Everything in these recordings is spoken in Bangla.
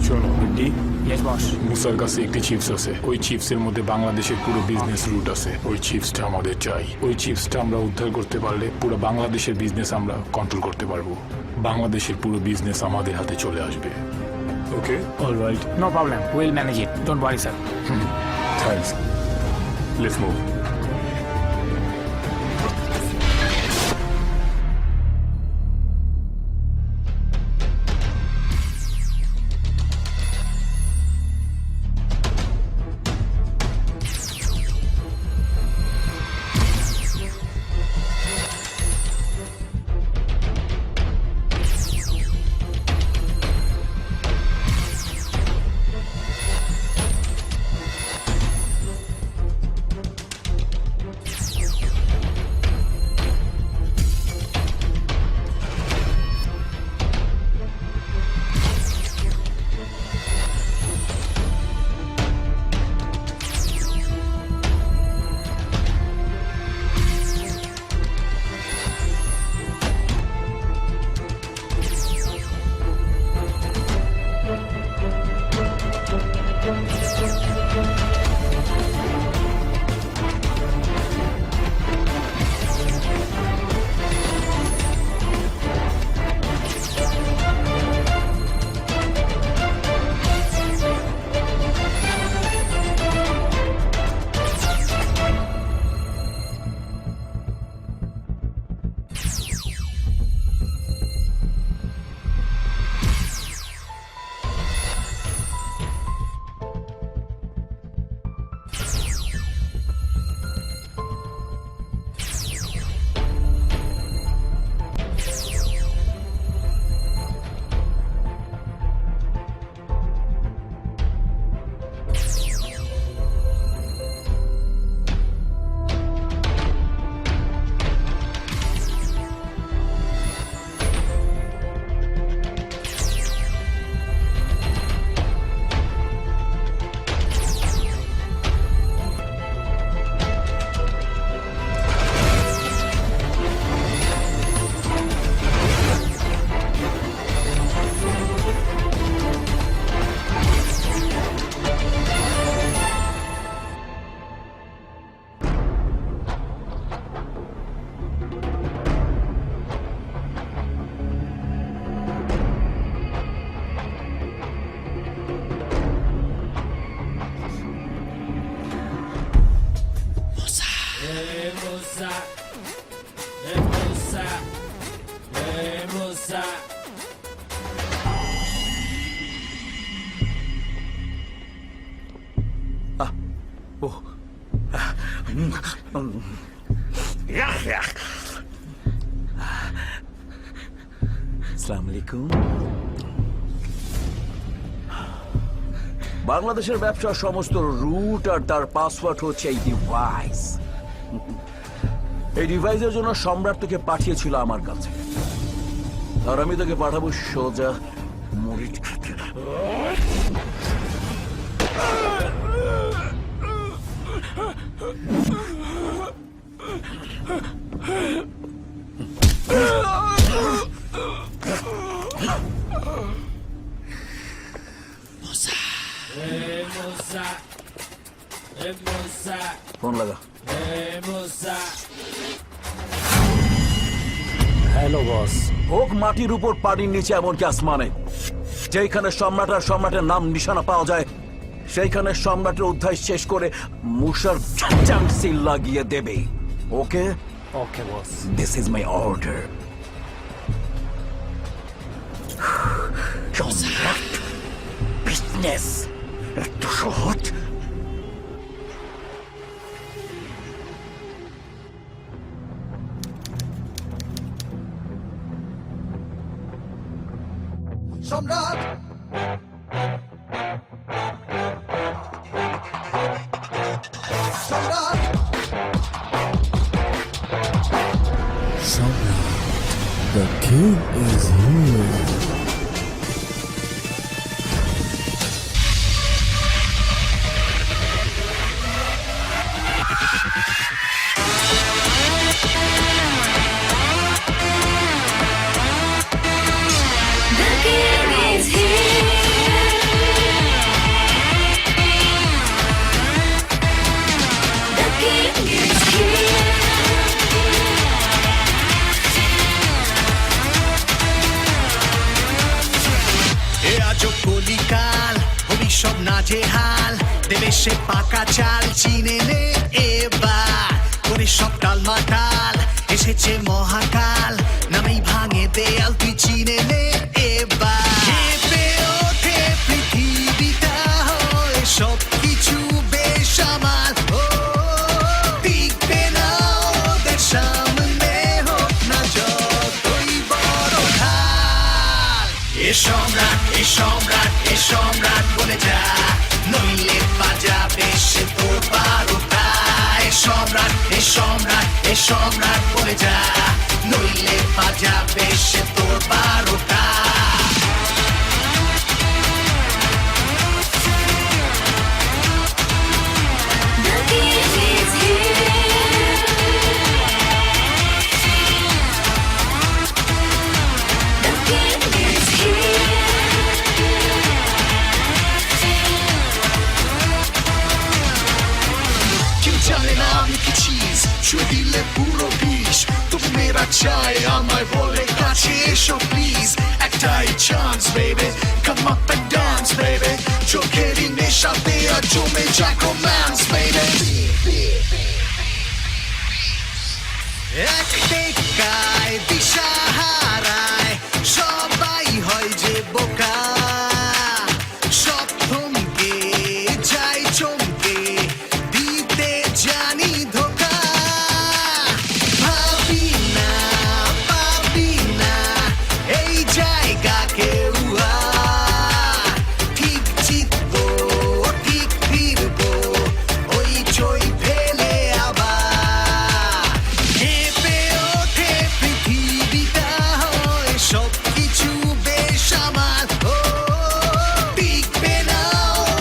শোনো রেড্ডি, ইয়েস বস। মুসার কাছে একটি চিপস আছে। ওই চিপসের মধ্যে বাংলাদেশের পুরো বিজনেস রুট আছে। ওই চিপসটা আমাদের চাই। ওই চিপসটা আমরা উদ্ধার করতে পারলে পুরো বাংলাদেশের বিজনেস আমরা কন্ট্রোল করতে পারবো। বাংলাদেশের পুরো বিজনেস আমাদের হাতে চলে আসবে। Okay, alright, no problem, will manage it, don't worry sir. Thanks, let's move. আসসালামু আলাইকুম। বাংলাদেশের ব্যবসার সমস্ত রুট আর তার পাসওয়ার্ড হচ্ছে এই ডিভাইস। এই ডিভাইসের জন্য সম্রাট তোকে পাঠিয়েছিল আমার কাছে, আর আমি তোকে পাঠাবো সোজা মরিচ খেতে। ফোন লাগা। Hello boss. হোক মাটির উপর, পানির নিচে, এমনকি আসমানে, যেখানে সম্রাট আর সম্রাটের নাম নিশানা পাওয়া যায়, সেইখানে সম্রাটের উদ্ধার শেষ করে মুসার সিল লাগিয়ে দেবে। Okay okay boss. This is my order. Samrat business এত সহজ? সম্রাট, সম্রাট, The king is here. The king is here. কলিকাল ভবিষ্যৎ নাজেহাল দেবে সে পাকা চাল চিনে নে এবার করে সব টাল মাটাল এসেছে মহাকাল নামেই ভাঙে দেয়াল তুই চিনে নে এবার কেঁপে ওঠে পৃথিবীটা হয়ে সব কিছু বেসামাল ও টিকবে না ওদের সামনে হোক না যতই বড় ঢাল এ সম্রাট এ সম্রাট এ সম্রাট বলে যা নইলে বাজাবে সে তোর বারোটা এ সম্রাট এ সম্রাট এ সম্রাট বলে যা নইলে বাজাবে সে তোর বারোটা The king is here. The king is here. কেউ জানে না আমি কি চিজ ছুঁয়ে দিলে পুরো বিষ তবু মেয়েরা চায় আমায় বলে কাছে এসো প্লিজ একটাই চান্স বেবে come up and dance baby চোখেরই নেশাতে আর জমে যাক রোম্যান্স বেবে এক টেক্কায় দিশা হারায় সবাই হয় যে বোকা সব থমকে যাই চমকে দিতে জানি ধোকা ভাবি না পাবি না এই জায়গাকে ঠিক জিতবো ঠিক ফিরবো ওই চই ফেলে আবার কেঁপে ওঠে পৃথিবীটা হয় সব কিছু বেসামাল ও টিকবে না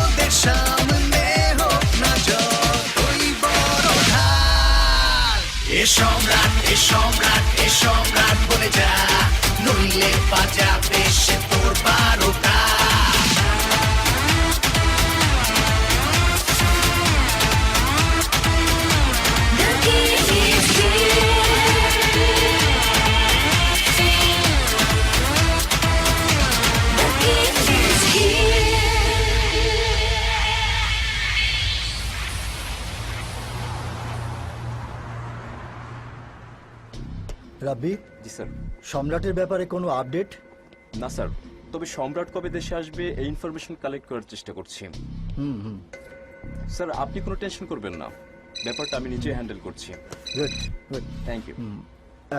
ওদের সামনে হোক না যতই বড় ঢাল এ সম্রাট এ সম্রাট এ সম্রাট বলে যা নইলে বাজাবে সে তোর বারোটা The king is here. The king is here. Rabbi G sir. সম্রাটের ব্যাপারে কোনো আপডেট? না স্যার, তবে সম্রাট কবে দেশে আসবে এই ইনফরমেশন কালেক্ট করার চেষ্টা করছি। স্যার আপনি কোনো টেনশন করবেন না, ব্যাপারটা আমি নিজে হ্যান্ডেল করছি। Good good. Thank you.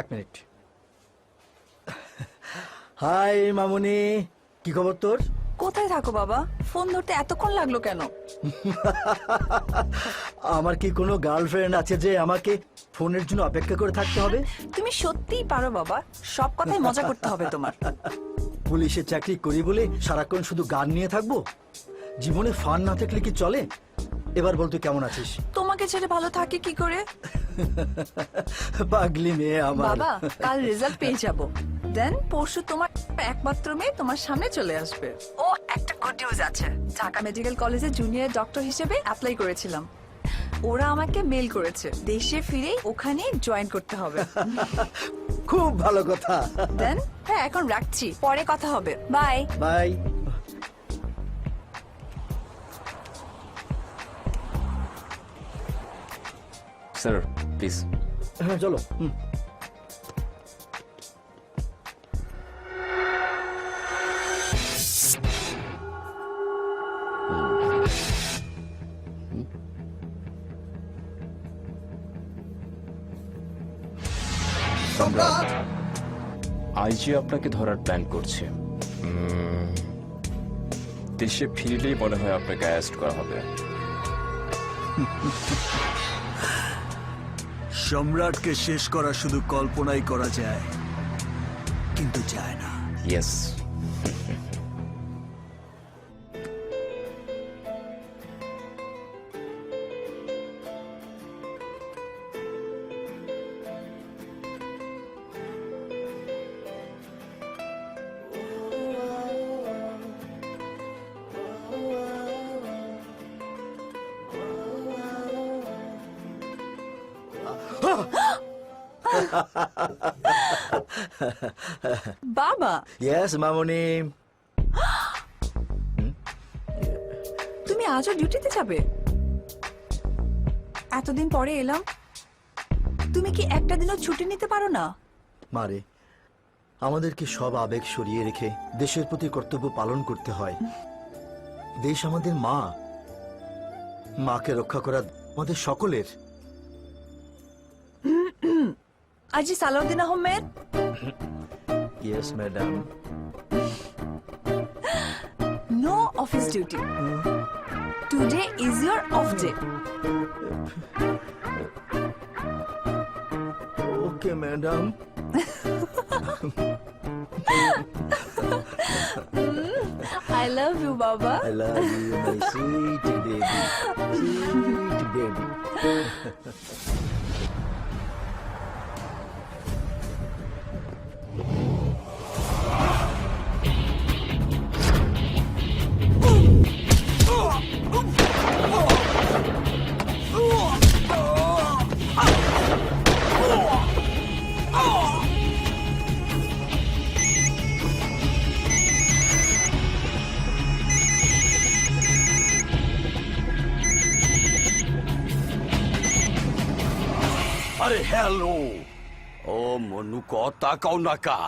এক মিনিট। হাই মামুনি, কি খবর তোর? কোথায় থাকো বাবা? ফোন ধরতে এতক্ষণ লাগলো কেন? আমার কি কোনো গার্লফ্রেন্ড আছে যে আমাকে ফোনের জন্য অপেক্ষা করে থাকতে হবে? তুমি সত্যিই পারো বাবা, সব কথাই মজা করতে হবে তোমার। পুলিশের চাকরি করি বলে সারাক্ষণ শুধু গান নিয়ে থাকবো? জীবনে ফান না থাকলে কি চলে? এবার বল তুই কেমন আছিস? তোমাকে ছেড়ে ভালো থাকে কি করে? পাগলি মেয়ে আমার। বাবা কাল রেজাল্ট পেয়ে যাব, দেন পরশু তোমার একমাত্র মেয়ে তোমার সামনে চলে আসবে। ও একটা গুড নিউজ আছে, ঢাকা মেডিকেল কলেজে জুনিয়র ডক্টর হিসেবে অ্যাপ্লাই করেছিলাম, ওরা আমাকে মেল করেছে, দেশে ফিরে ওখানে জয়েন করতে হবে। খুব ভালো কথা। দেন হ্যাঁ এখন রাখছি, পরে কথা হবে, বাই বাই। Sir please. হ্যাঁ চলো। আইজি আপনাকে ধরার প্ল্যান করছে। দেশে ফিরলেই মনে হয় আপনাকে অ্যারেস্ট করা হবে। সম্রাটকে শেষ করা শুধু কল্পনাই করা যায়, কিন্তু যায় না। ইয়েস। বাবা ইয়েস মামুনি। আজও ডিউটিতে যাবে? এতদিন পরে এলাম, তুমি কি একটা দিনও ছুটি নিতে পারো না? মারে, আমাদেরকে সব আবেগ সরিয়ে রেখে দেশের প্রতি কর্তব্য পালন করতে হয়। দেশ আমাদের মা, মাকে রক্ষা করা আমাদের সকলের। আজি Salahuddin Ahmed, yes madam. No office duty. Today is your off day. Okay madam. I love you বাবা। I love you, my sweet baby. Sweet baby. আরে হ্যালো, ও মনু কথা কও না কা?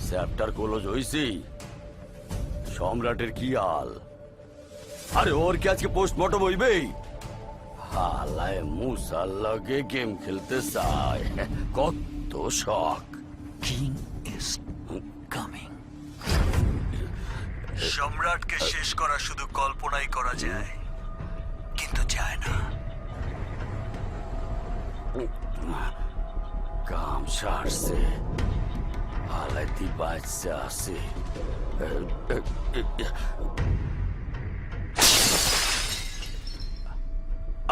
চ্যাপ্টার ক্লোজ হইছি। সম্রাটের কি হাল? আরে ওর কি আজকে পোস্টমর্টম হইবেই? হালায় মুসার লগে গেম খেলতে চায়, কত শখ। King is coming. সম্রাটকে শেষ করা শুধু কল্পনাই করা যায়, কিন্তু যায় না। কাম সারছে, হালাইতি বাচ্চা আছে।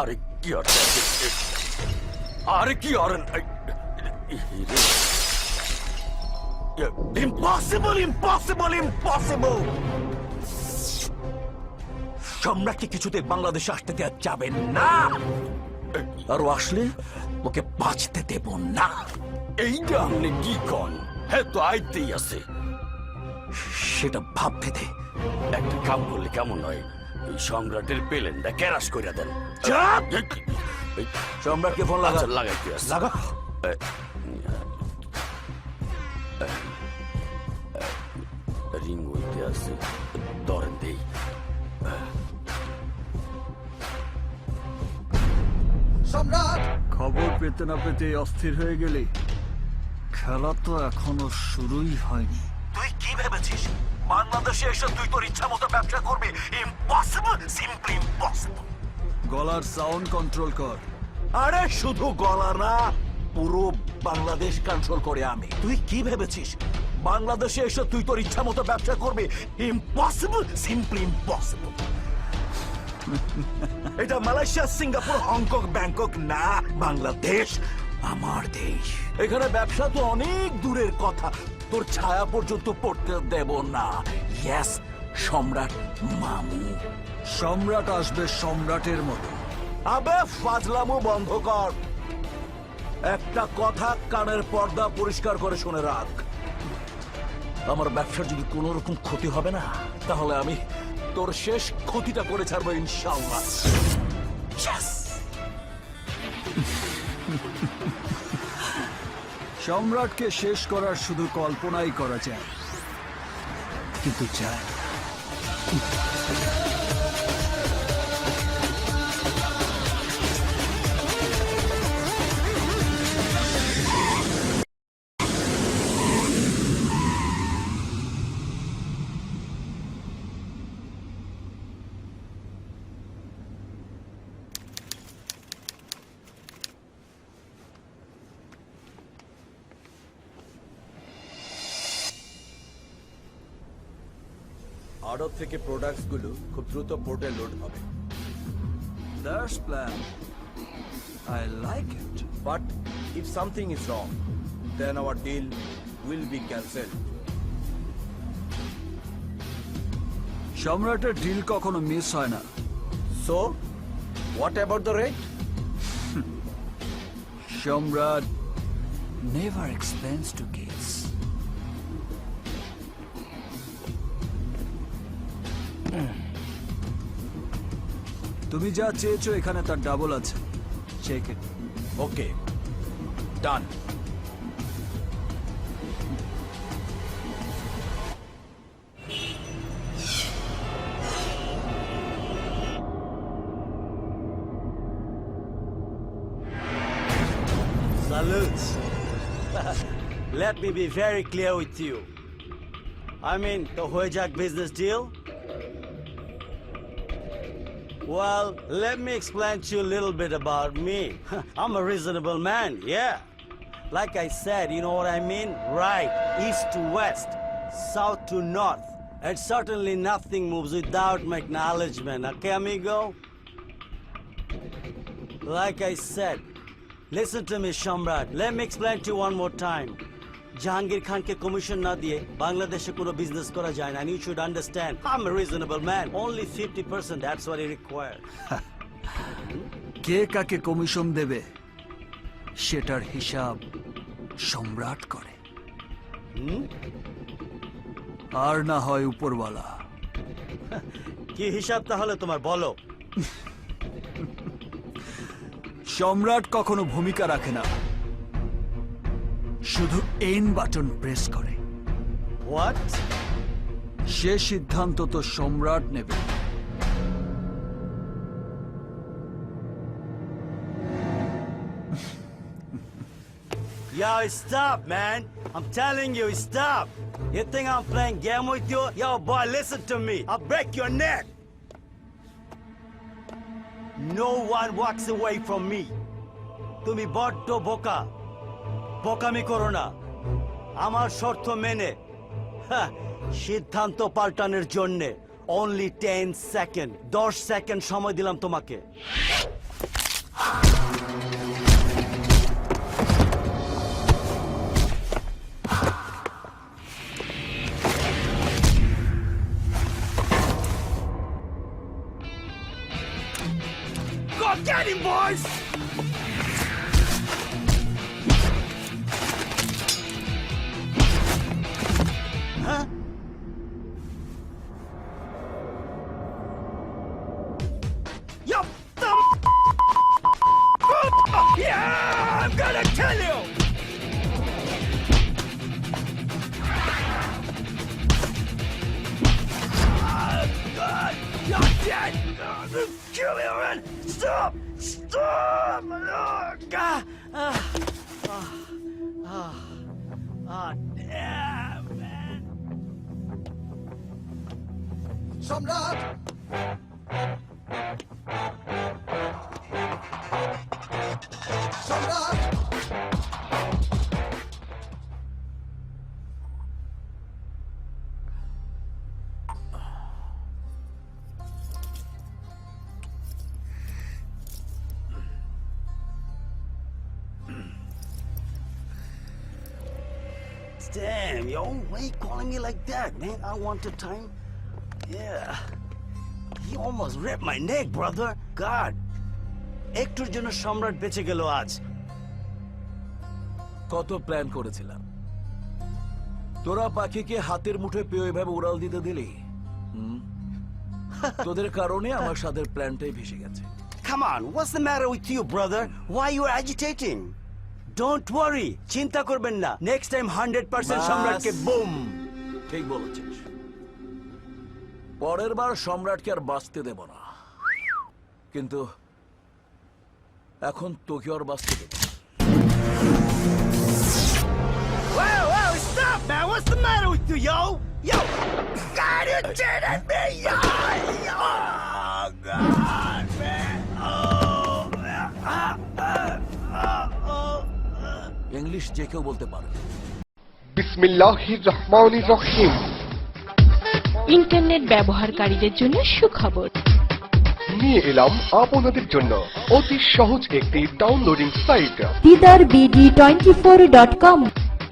আরে কি আর, আরে কি আর, ইম্পসিবল ইম্পসিবল ইম্পসিবল। সম্রাটকে কিছুতে বাংলাদেশে আসতে দেওয়া যাবে না, আরো আসলে ওকে বাঁচতে দেব না। এইটা আপনি কি কন? হ্যাঁ তো আইতেই আছে, সেটা ভাবতে দে। একটা কাম করলে কেমন হয়, এই সম্রাটের প্লেনটা ক্যারাশ করে দেন। সম্রাটকে ফোন লাগা, লাগাইতে আছে। লাগা। রিং হইতে আছে, ধরেন দেই। খবর পেতে না পেতে অস্থির হয়ে গেলি। খেলা তো এখনো শুরুই হয়নি। তুই কি ভেবেছিস বাংলাদেশে এসে তুই তোর ইচ্ছা মতো ব্যবসা করবি? Impossible, simply impossible. গলার সাউন্ড কন্ট্রোল কর। আরে শুধু গলা না, পুরো বাংলাদেশ কন্ট্রোল করে আমি। তুই কি ভেবেছিস বাংলাদেশে এসে তুই তোর ইচ্ছা মতো ব্যবসা করবি? Impossible, simply impossible. এটা মালয়েশিয়া, সিঙ্গাপুর, হংকং, ব্যাংকক না, বাংলাদেশ আমার দেশ। এখানে ব্যবসা তো অনেক দূরের কথা, তোর ছায়া পর্যন্ত পড়তে দেব না। ইয়েস, সম্রাট মামু। সম্রাট আসবে সম্রাটের মতো। আবে ফাজলামু বন্ধ কর। একটা কথা কানের পর্দা পরিষ্কার করে শুনে রাখ, আমার ব্যবসার যদি কোনো রকম ক্ষতি হবে না, তাহলে আমি তোর শেষ ক্ষতিটা করে ছাড়বো ইনশাআল্লাহ। সম্রাটকে শেষ করার শুধু কল্পনাই করা যায়, কিন্তু যায় না। আড়ত থেকে প্রোডাক্টস গুলো খুব দ্রুত পোর্টে লোড হবে। That's plan. I like it. But if something is wrong, then our deal will be cancelled. সম্রাটের ডিল কখনো মিস হয় না। So, what about the rate? সম্রাট never explains to kids. তুমি যা চেয়েছো এখানে তার ডাবল আছে। Check it. Okay. Done. Salutes. Let me be very clear with you. I mean, the Huijak business deal? Well, let me explain to you a little bit about me. I'm a reasonable man, yeah. Like I said, you know what I mean? Right, east to west, south to north. And certainly nothing moves without my acknowledgement, okay, amigo? Like I said, listen to me, Shamrat. Let me explain to you one more time. Jahangir Khan ke commission na diye Bangladeshe kono business kora jay na, and you should understand I'm a reasonable man. Only 50%, that's what he required. কে কাকে কমিশন দেবে সেটার হিসাব সম্রাট করে, আর না হয় উপরওয়ালা। কি হিসাব তাহলে তোমার বলো? সম্রাট কখনো ভূমিকা রাখে না, শুধু এন বাটন প্রেস করে। What? সে সিদ্ধান্ত তো সম্রাট নেবে। Yo, stop, man. I'm telling you, stop. You think I'm playing game with you? Yo, boy, listen to me. I'll break your neck. No one walks away from me. তুমি বড্ড বোকা, বোকামি করো না। আমার শর্ত মেনে সিদ্ধান্ত পাল্টানোর জন্যে only 10 সেকেন্ড, 10 সেকেন্ড সময় দিলাম তোমাকে। Go get him, boys! Huh? Yo, yeah, I'm gonna kill you! Oh, God, you're dead! Kill me already! Stop! Stop! Oh, God! Damn, man! সম্রাট! সম্রাট! Damn, yo, why you calling me like that, man? I want the time. Yeah. He almost ripped my neck, brother. God. একটুর জন্য সম্রাট বেঁচে গেল আজ। কত প্ল্যান করেছিলাম, তোরা পাখিকে হাতের মুঠোয় পেয়ে এভাবে উড়াল দিতে দিলি। তোদের কারণে আমার সাদের প্ল্যানটাই ভেসে গেছে। Come on, what's the matter with you, brother? Why you are agitating? Don't worry, চিন্তা করবেন না। Next time 100% সম্রাটকে বুম। ঠিক বলেছিস, পরের বার সম্রাটকে আর বাঁচতে দেব না, কিন্তু এখন তোকে আর বাঁচতে দেব না। Whoa, stop, man! What's the matter with you, yo? Yo! God, you did it, me! Yo! Oh, God, man! English যে কেউ বলতে পারে। বিসমিল্লাহির রহমানির রহিম। ইন্টারনেট ব্যবহারকারীদের জন্য সুখবর। নিয়ে এলাম আপনাদের জন্য অতি সহজ একটি downloading site, didarbd24.com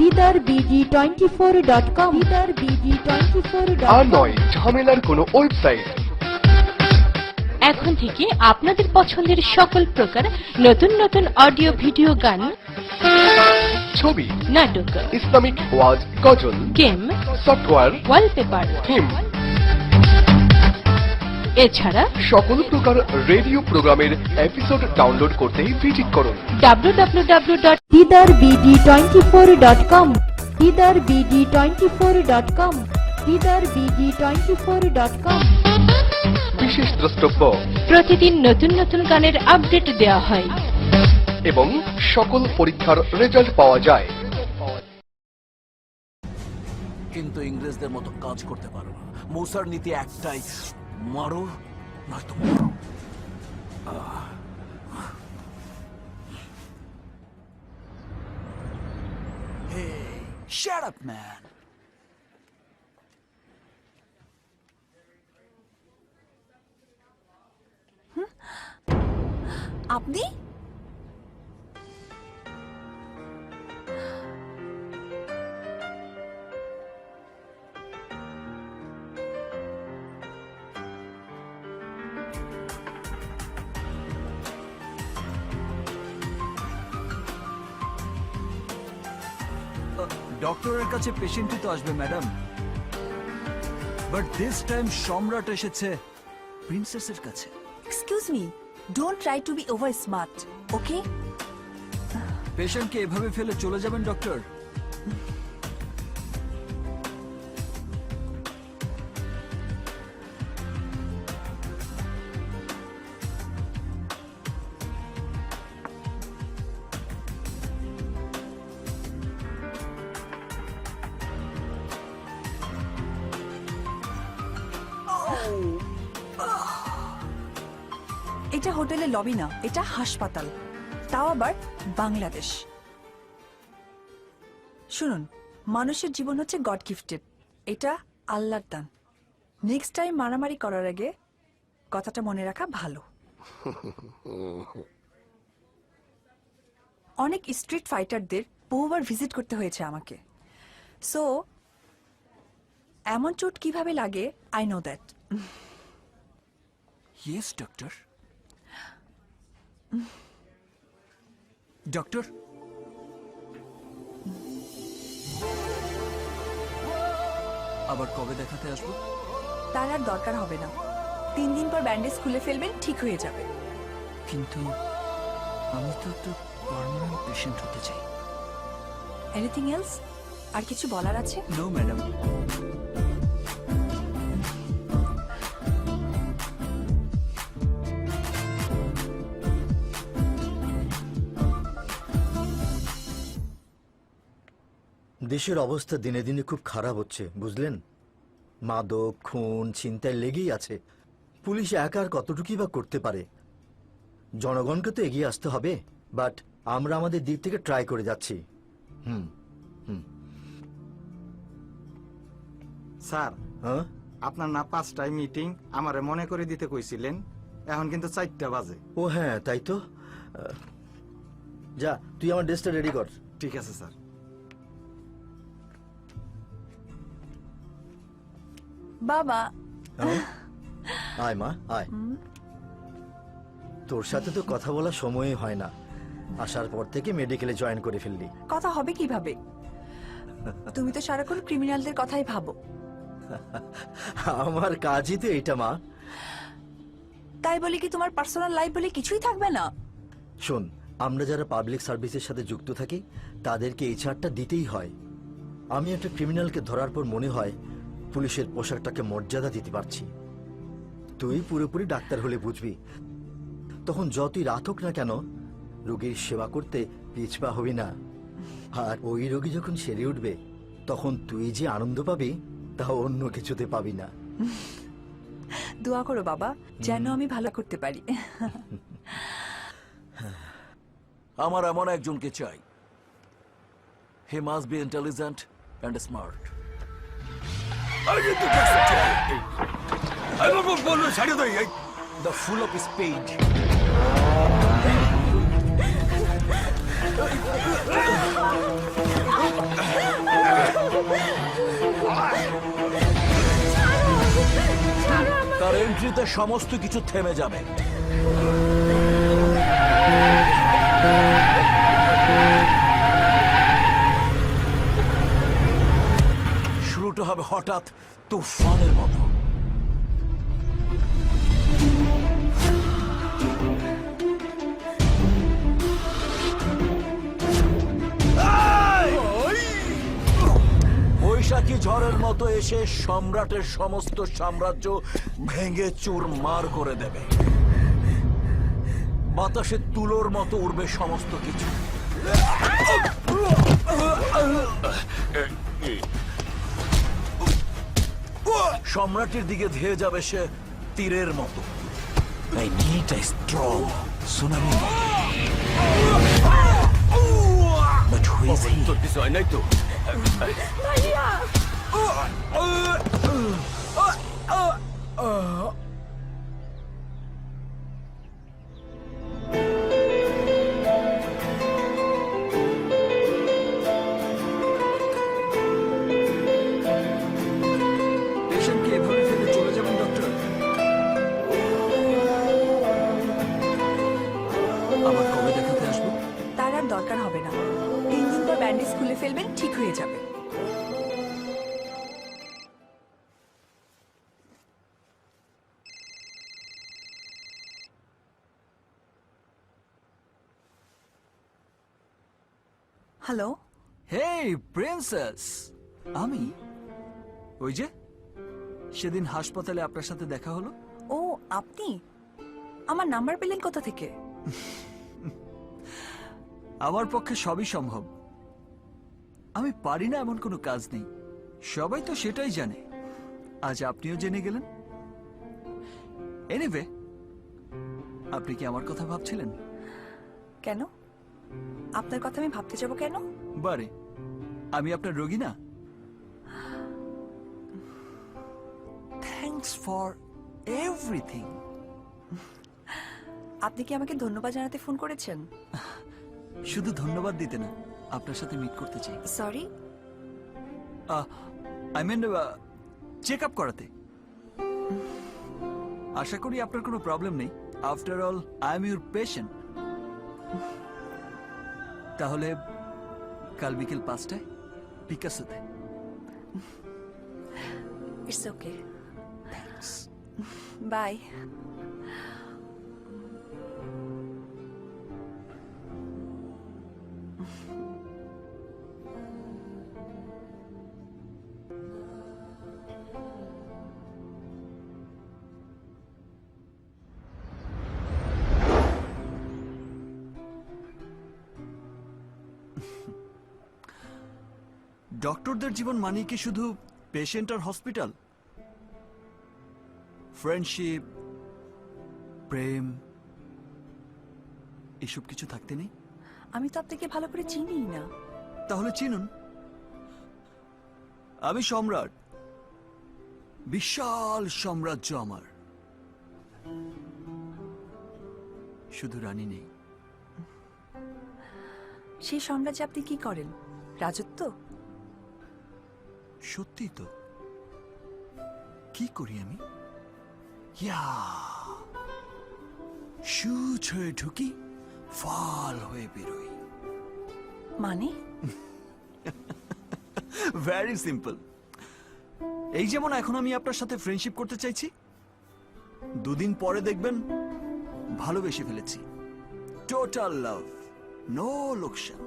didarbd24.com didarbd24.com। আর নয় ঝামেলার কোনো ওয়েবসাইট। এখন থেকে আপনাদের পছন্দের সকল প্রকার নতুন নতুন অডিও, ভিডিও, গান, ছবি, নাটক, ইসলামিক ওয়াজ, গজল, গেম, সফটওয়্যার, ওয়ালপেপার, থিম, এছাড়া সকল প্রকার রেডিও প্রোগ্রামের এপিসোড ডাউনলোড করতে ভিজিট করুন www.didarbd24.com didarbd24.com didarbd24.com বিশেষ দ্রষ্টব্য প্রতিদিন নতুন নতুন গানের আপডেট দেওয়া হয় এবং সকল পরীক্ষার রেজাল্ট পাওয়া যায়। কিন্তু ইংরেজদের মতো কাজ করতে পারো না। মূসার নীতি একটাই, মারো নয়তো মরো। Shut up, man. আপনি ডক্টরের কাছে পেশেন্টই তো আসবে ম্যাডাম, বাট দিস টাইম সম্রাট এসেছে প্রিন্সেসের কাছে। Excuse me, don't try to be over smart, okay? পেশেন্টকে এভাবে ফেলে চলে যাবেন ডক্টর? এটা হোটেলের লবি না, এটা হাসপাতাল, তাও আবার বাংলাদেশ। শুনুন, মানুষের জীবন হচ্ছে গড গিফটেড, এটা আল্লাহর দান। নেক্সট টাইম মারামারি করার আগে কথাটা মনে রাখা ভালো। অনেক স্ট্রিট ফাইটারদের বহুবার ভিজিট করতে হয়েছে আমাকে, সো এমন চোট কিভাবে লাগে I know that. Yes doctor. Doctor, আবার কবে দেখাতে আসবো? তার আর দরকার হবে না, 3 দিন পর ব্যান্ডেজ খুলে ফেলবেন, ঠিক হয়ে যাবে। কিন্তু আমি তো একটা পার্মানেন্ট পেশেন্ট হতে চাই। Anything else? আর কিছু বলার আছে? No madam. দেশের অবস্থা দিনে দিনে খুব খারাপ হচ্ছে, বুঝলেন? মাদক, খুন, ছিনতাই লেগেই আছে। পুলিশ একা আর কতটুকুই বা করতে পারে? জনগণকে তো এগিয়ে আসতে হবে, বাট আমরা আমাদের দিক থেকে ট্রাই করে যাচ্ছি। স্যার, হ্যাঁ, আপনার না 5টায় মিটিং আমারে মনে করে দিতে কইছিলেন, এখন কিন্তু 4টা বাজে। ও হ্যাঁ, তাই তো। যা, তুই আমার ড্রেসটা রেডি কর। ঠিক আছে স্যার। বাবা, হ্যাঁ? আয় মা, আয়। তোর সাথে তো কথা বলার সময়ই হয় না, আসার পর থেকে মেডিকেলে জয়েন করে ফেললি। কথা হবে কিভাবে? তুমি তো সারাক্ষণ ক্রিমিনালদের কথাই ভাবো। আমার কাজই তো এইটা মা। তাই বলে কি তোমার পার্সোনাল লাইফ বলে কিছুই থাকবে না? শোন, আমরা যারা পাবলিক সার্ভিসের সাথে যুক্ত থাকি তাদেরকে এই ছাড়টা দিতেই হয়। আমি একটা ক্রিমিনালকে ধরার পর মনে হয় পুলিশের পোশাকটাকে মর্যাদা দিতে পারছি। তুই পুরোপুরি ডাক্তার হলে বুঝবি, তখন যতই রাত হোক না কেন রোগীর সেবা করতে পিছপা হবি না। আর ওই রোগী যখন সেরে উঠবে তখন তুই যে আনন্দ পাবি তা অন্য কিছুতে পাবি না। দোয়া করো বাবা, যেন আমি ভালো করতে পারি। আমার এমন একজনকে চাই, he must be intelligent and smart. The full of speed. তার এন্ট্রিতে সমস্ত কিছু থেমে যাবে। শুরুটা হবে হঠাৎ তুফানের মতো। তুফানের মতো এসে সম্রাটের সমস্ত সাম্রাজ্য ভেঙে চুরমার করে দেবে। বাতাসে তুলোর মতো উড়বে সমস্ত কিছু। সম্রাটের দিকে ধেয়ে যাবে সে তীরের মতো। I need a strong tsunami. But who is he? তোর কিছু হয় নাই তো? পেশেন্টকে এভাবে ফেলে চলে যাবেন ডক্টর? আবার কবে দেখাতে আসবো? তার আর দরকার হবে না, 3 দিন পর ব্যান্ডেজ খুলে ফেলবেন, ঠিক হয়ে যাবে। হ্যালো, হেই প্রিন্সেস, আমি ওই যে সেদিন হাসপাতালে আপনার সাথে দেখা হলো। ও আপনি আমার নাম্বার পেলেন কোথা থেকে? আমার পক্ষে সবই সম্ভব। আমি পারি না এমন কোনো কাজ নেই, সবাই তো সেটাই জানে। আজ আপনিও জেনে গেলেন। এনিওয়ে, আপনি কি আমার কথা ভাবছিলেন? কেন? আপনার কথা আমি ভাবতে যাব কেন? বারে, আমি আপনার রোগী না? Thanks for everything. আপনি কি আমাকে ধন্যবাদ জানাতে ফোন করেছেন? শুধু ধন্যবাদ দিতে না, আপনার সাথে মিট করতে চাই। Sorry, I mean check up করাতে। আশা করি আপনার কোনো প্রবলেম নেই। After all I am your patient. তাহলে কাল বিকেল 5টায় পিকাসোতে। It's okay, by. ডক্টরদের জীবন মানে কি শুধু পেশেন্ট আর হসপিটাল? ফ্রেন্ডশিপ, প্রেম, এসব কিছু থাকতে নেই? আমি তো আপনাকে ভালো করে চিনিই না। তাহলে চিনুন। আমি সম্রাট, বিশাল সাম্রাজ্য আমার। শুধু রানী নেই। সেই সাম্রাজ্যে আপনি কি করেন? রাজত্ব? সত্যি তো। কি করি আমি? ইয়া, সূচ হয়ে ঢুকি, ফাল হয়ে বেরোই। মানে? Very simple. এই যেমন এখন আমি আপনার সাথে ফ্রেন্ডশিপ করতে চাইছি, 2 দিন পরে দেখবেন ভালোবেসে ফেলেছি। টোটাল লাভ, নো লোকসান।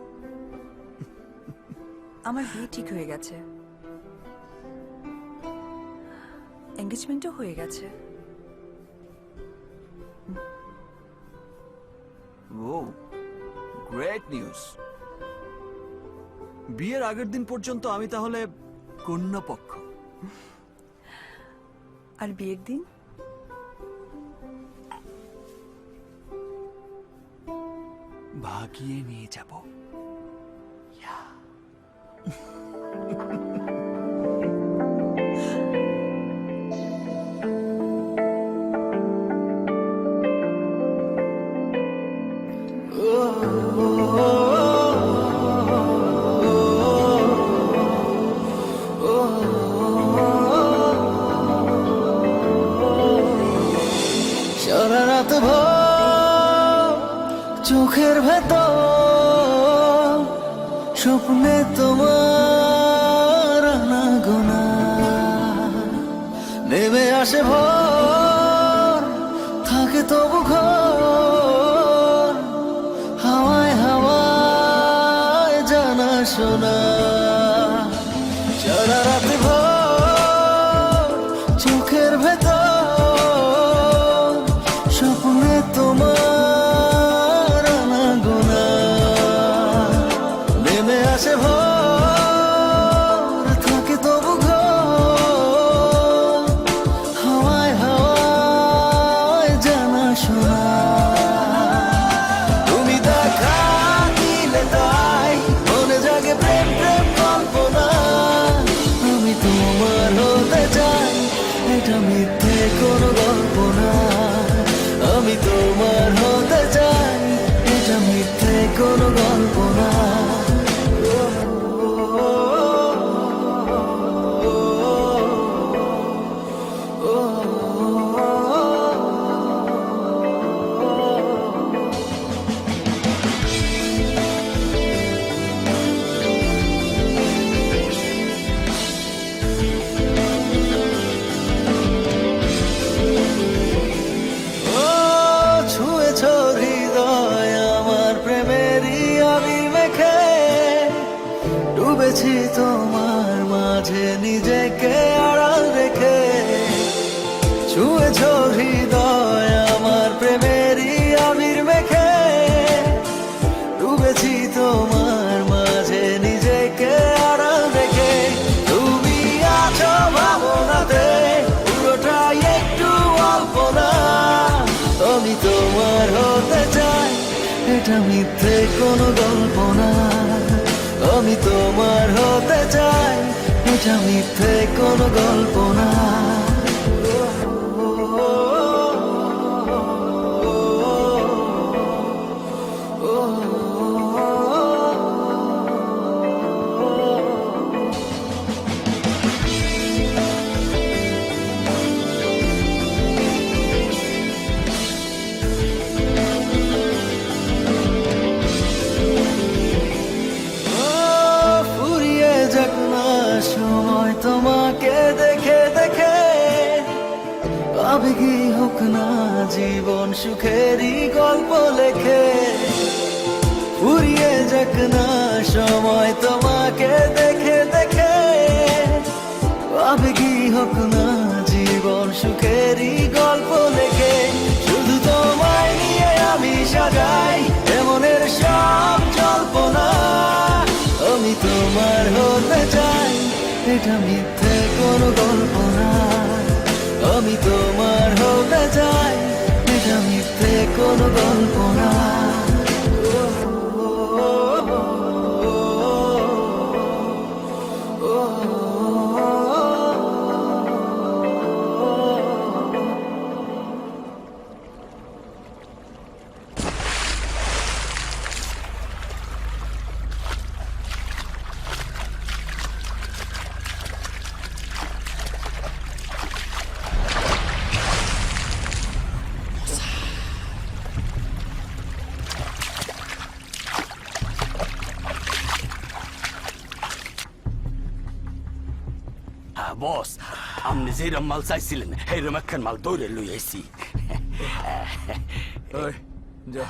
আমার বিয়ে ঠিক হয়ে গেছে, এঙ্গেজমেন্টও হয়ে গেছে। ও, গ্রেট নিউজ। বিয়ের আগের দিন পর্যন্ত আমি তাহলে কন্যা পক্ষ। আর বিয়ের দিন? ভাগিয়ে নিয়ে যাব। সারা রাত ভর চোখের ভেতর স্বপ্নে তোমার আনাগোনা নেমে আসে ভোর, থাকে তবু ঘর হাওয়ায় হাওয়ায় জানা শোনা। সারা রাত ভর বুকের ভেতর স্বপ্নে তোমার আনাগোনা নেমে আসে ভোর থাকে তবু ঘোর হাওয়ায় হাওয়ায় জানা শোনা তুমি দেখা দিলে তাই মনে জাগে প্রেম প্রেম কল্পনা আমি তোমার হতে চাই এটা মিথ্যে কোনো গল্প না আমি তোমার হতে চাই এটা মিথ্যে কোনো গল্প না ও ছুঁয়েছ হৃদয় আমার প্রেমেরই আবির মেখে ডুবেছি তোমার মাঝে নিজেকে আড়াল রেখে ছুঁয়েছ হৃদয় আমার প্রেমেরই আবির মেখে ডুবেছি তোমার মাঝে নিজেকে আড়াল রেখে তুমি আছো ভাবনাতে পুরোটাই একটু অল্প না আমি তোমার হতে চাই এটা মিথ্যে কোনো গল্প না আমি তোমার হতে চাই এটা মিথ্যে কোনো গল্প না ফুরিয়ে যাক না সময় তোমাকে দেখে দেখে আবেগী হোক না জীবন সুখেরই গল্প লেখে ফুরিয়ে যাক না সময় তোমাকে দেখে দেখে আবেগী হোক না জীবন সুখেরই গল্প লেখে শুধু তোমায় নিয়ে আমি সাজাই এমনের সব জল্পনা আমি তোমার হতে চাই এটা মিথ্যে কোনো গল্প না আমি তোমার হতে চাই এটা মিথ্যে কোনো গল্প না বস আপনি যেরম মাল চাইছিলেন সেইরম একখান মাল দৌড়ে লই আইছি ওই, যা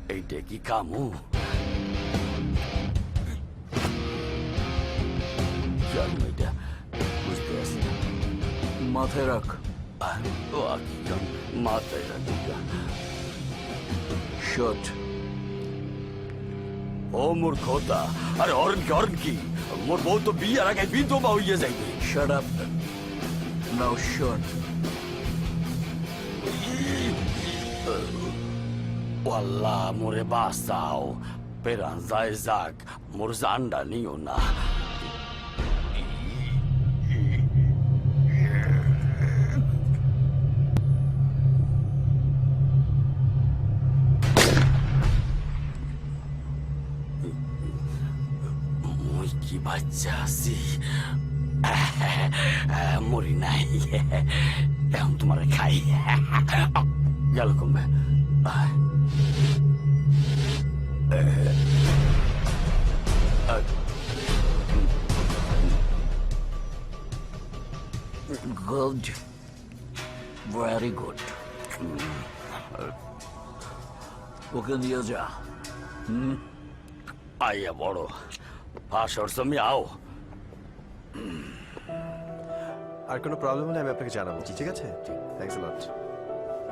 এইটা কি কামু জানো এটা বুঝতে পারছি না। মাথায় রাখ ও মাথায় রাখি শট ও মোর খোদা আরে অরণ কি মোর বউ তো বিয়ার আগে বিধবা হইয়া যাইবে শাট আপ নাও শট আল্লাহ মোরে বাঁচাও পেরান যায় যাক মোর জানডা নিও না মুই কি বাচ্চা আছি মরি নাই এখন তোমার খাই গেল কমবে Good. Very good. ওকে নিয়ে যা আইয়া বড় আর কোনো প্রবলেম হলে আমি আপনাকে জানাবো ঠিক আছে থ্যাঙ্কস আ লট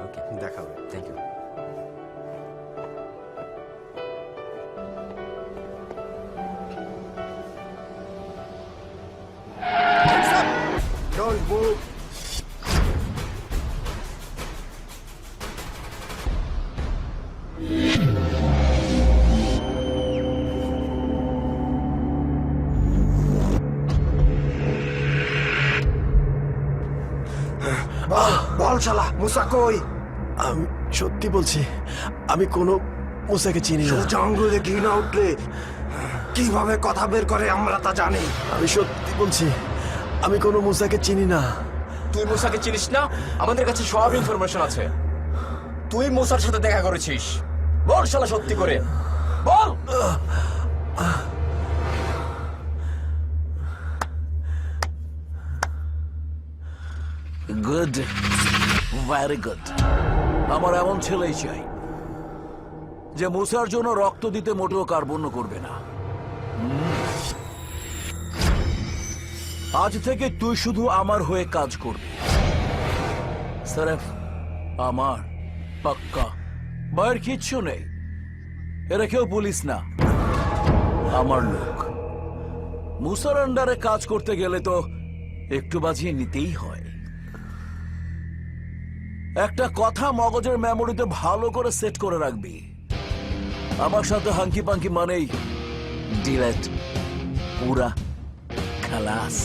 ওকে দেখা হবে থ্যাংক ইউ Don't move. বল শালা মুসা কই? আমি সত্যি বলছি আমি কোনো মুসাকে চিনি না। সোজা আঙ্গুলে ঘি না উঠলে কিভাবে কথা বের করে আমরা তা জানি। আমি সত্যি বলছি আমি কোনো মুসাকে চিনি না। তুই মুসাকে চিনিস না? আমাদের কাছে সব ইনফরমেশন আছে। তুই মুসার সাথে দেখা করেছিস। বল শালা সত্যি করে বল। Good, very good. আমার এমন ছেলেই চাই যে মুসার জন্য রক্ত দিতে মোটেও কার্পণ্য করবে না। আজ থেকে তুই শুধু আমার হয়ে কাজ করবি, সির্ফ আমার। পাক্কা, ভয়ের কিচ্ছু নেই। এরা কেউ পুলিশ না, আমার লোক। মুসার আন্ডারে কাজ করতে গেলে তো একটু বাজিয়ে নিতেই হয়। একটা কথা মগজের মেমোরিতে ভালো করে সেট করে রাখবি, আমার সাথে হাঙ্কি পাঙ্কি মানেই ডিলেট, পুরা খালাস।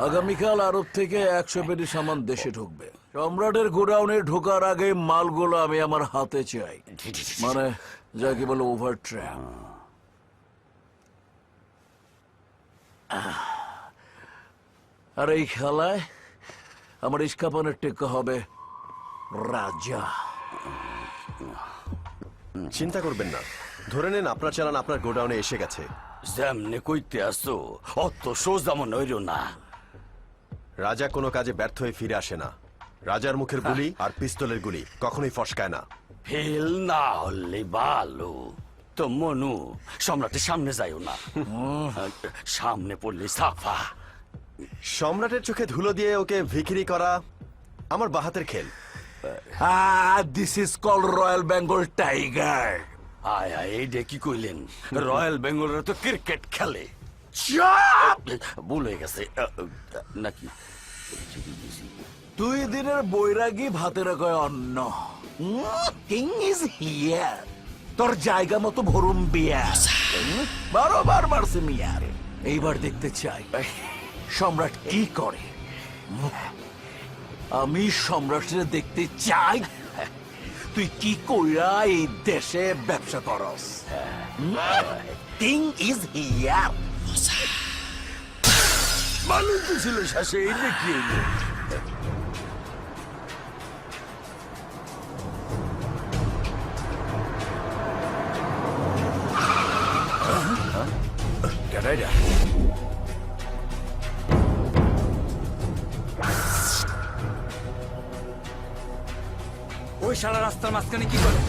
আগামীকাল আরব থেকে 100 পেটি সামান দেশে ঢুকবে। সম্রাটের গোডাউনে ঢোকার আগে মালগুলো আমি আমার হাতে চাই, মানে যাকে বলে ওভার ট্র্যাপ। আর এই খেলায় আমার ইস্কাপানের টেক্কা হবে রাজা। চিন্তা করবেন না, ধরে নেন আপনার চালান আপনার গোডাউনে এসে গেছে। যেমনে কইতে আসো অত সোজা মনে হইল না। রাজা কোনো কাজে ব্যর্থ হয়ে ফিরে আসে না। রাজার মুখের গুলি আর পিস্তলের গুলি কখনোই ফসকায় না। ফেল না হলে ভালো তো মনু, সম্রাটের সামনে যাইও না, সামনে পড়লে সাফা। সম্রাটের চোখে ধুলো দিয়ে ওকে ভিখিরি করা আমার বাহাতের খেল। This is call royal Bengal tiger. আয় আয়, এইটা কি কইলেন? রয়্যাল বেঙ্গলরা তো ক্রিকেট খেলে। ভুল হয়ে গেছে নাকি? 2 দিনের বৈরাগী ভাতের কয় অন্ন। King is here. তোর জায়গা মতো ভরুম বিয়ার, 12 বার মারছে মিয়ার। এইবার দেখতে চাই সম্রাট কি করে। আমি সম্রাটের দেখতে চাই তুই কি কইরা এই দেশে ব্যবসা করস। King is here. মানুষ ছিল শেষে এই নাকি? ওই শালা রাস্তার মাঝখানে কি করে?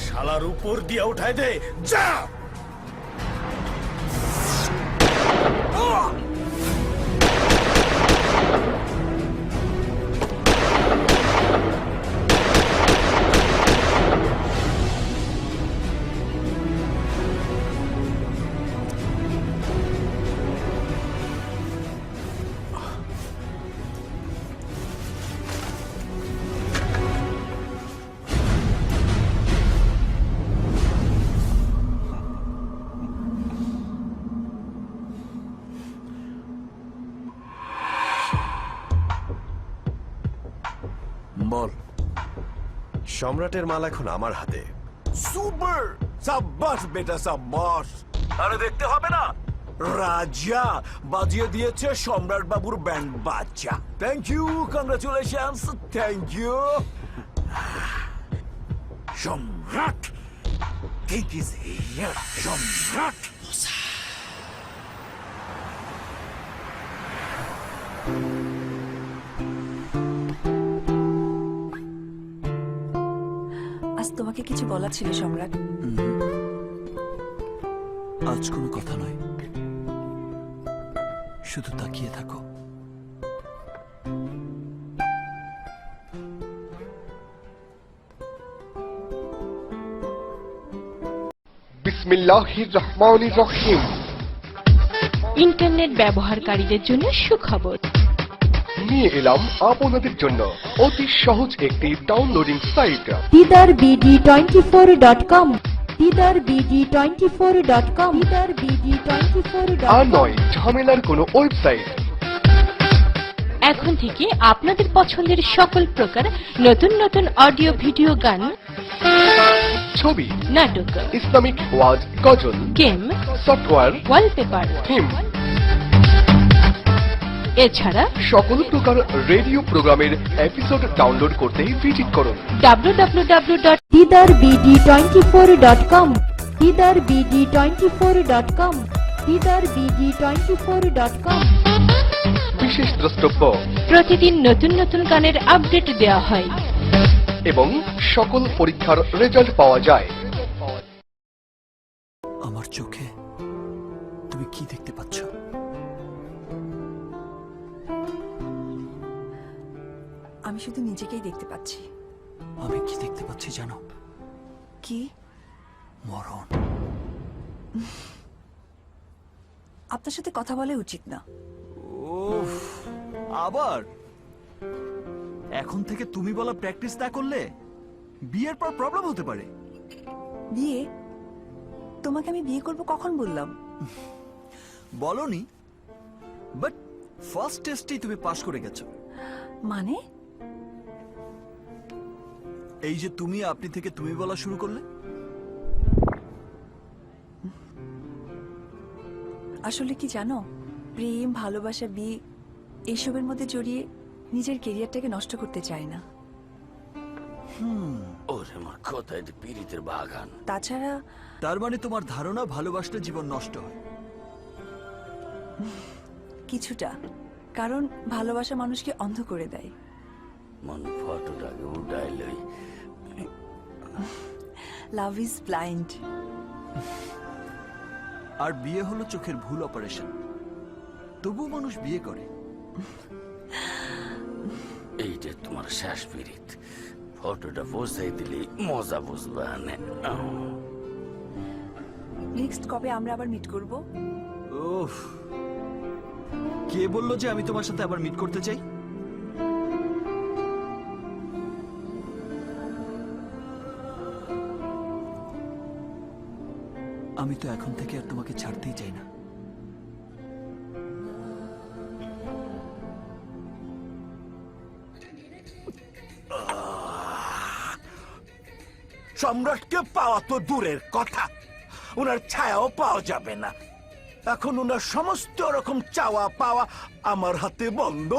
শালার উপর দিয়ে উঠাই দে, যা। বল। সম্রাটের মাল এখন আমার হাতে। সুপার, সাব্বাস বেটা সাব্বাস। আরে দেখতে হবে না, রাজা বাজিয়ে দিয়েছে সম্রাট বাবুর ব্যান্ড বাজা। Thank you, congratulations, thank you. Samrat, ঠিক ইজ হিয়ার। সম্রাট তোমাকে কিছু বলার ছিল সম্রাট। আজ কোনো কথা নয়, শুধু তাকিয়ে থাকো। বিসমিল্লাহির রহমানির রহিম। ইন্টারনেট ব্যবহারকারীদের জন্য সুখবর। নিয়ে এলাম আপনাদের জন্য অতি সহজ একটি downloading site. didarbd24.com didarbd24.com didarbd24.com আর নয় ঝামেলার কোনো ওয়েবসাইট। এখন থেকে আপনাদের পছন্দের সকল প্রকার নতুন নতুন অডিও ভিডিও গান, ছবি, নাটক, ইসলামিক ওয়াজ, গজল, গেম, সফটওয়্যার, ওয়ালপেপার, থিম, এছাড়া সকল প্রকার রেডিও প্রোগ্রামের এপিসোড ডাউনলোড করতে ভিজিট করুন www.didarbd24.com didarbd24.com didarbd24.com বিশেষ দ্রষ্টব্য প্রতিদিন নতুন নতুন গানের আপডেট দেওয়া হয় এবং সকল পরীক্ষার রেজাল্ট পাওয়া যায়। আমার চোখে তুমি কি দেখতে পাচ্ছ? আমি শুধু নিজেকেই দেখতে পাচ্ছি। আমি কি দেখতে পাচ্ছি জানো? কি? মরণ। আপনার সাথে কথা বলা উচিত না। ওফ, আবার এখন থেকে তুমি বলা প্র্যাকটিস না করলে বিয়ের পর প্রবলেম হতে পারে। বিয়ে? তোমাকে আমি বিয়ে করব কখন বললাম? বলনি, বাট ফার্স্ট টেস্টেই তুমি পাশ করে গেছো। মানে? এই যে তুমি আপনি থেকে তুমি বলা শুরু করলে। আসলে কি জানো, প্রেম, ভালোবাসা, বিয়ে এইসবের মধ্যে জড়িয়ে নিজের কেরিয়ারটাকে নষ্ট করতে চাই না। ওরে আমার কোথায় পীড়িতের বাগান। তাছাড়া তার মানে তোমার ধারণা ভালোবাসলে জীবন নষ্ট হয়? কিছুটা, কারণ ভালোবাসা মানুষকে অন্ধ করে দেয়। মন ফটোটাকে উঠাই লই। Love is blind. আর বিয়ে হলো চোখের ভুল অপারেশন, তবুও মানুষ বিয়ে করে। এইটা তোমার শেষ পীড়িত। ফটোটা পৌঁছাই দিলে মজা বুঝবা। নেক্সট কবে আমরা আবার মিট করব? ওফ, কে বললো যে আমি তোমার সাথে আবার মিট করতে চাই? আমি তো এখন থেকে আর তোমাকে ছাড়তেই চাই না। সম্রাটকে পাওয়া তো দূরের কথা, ওনার ছায়াও পাওয়া যাবে না। এখন ওনার সমস্ত রকম চাওয়া পাওয়া আমার হাতে বন্ধ।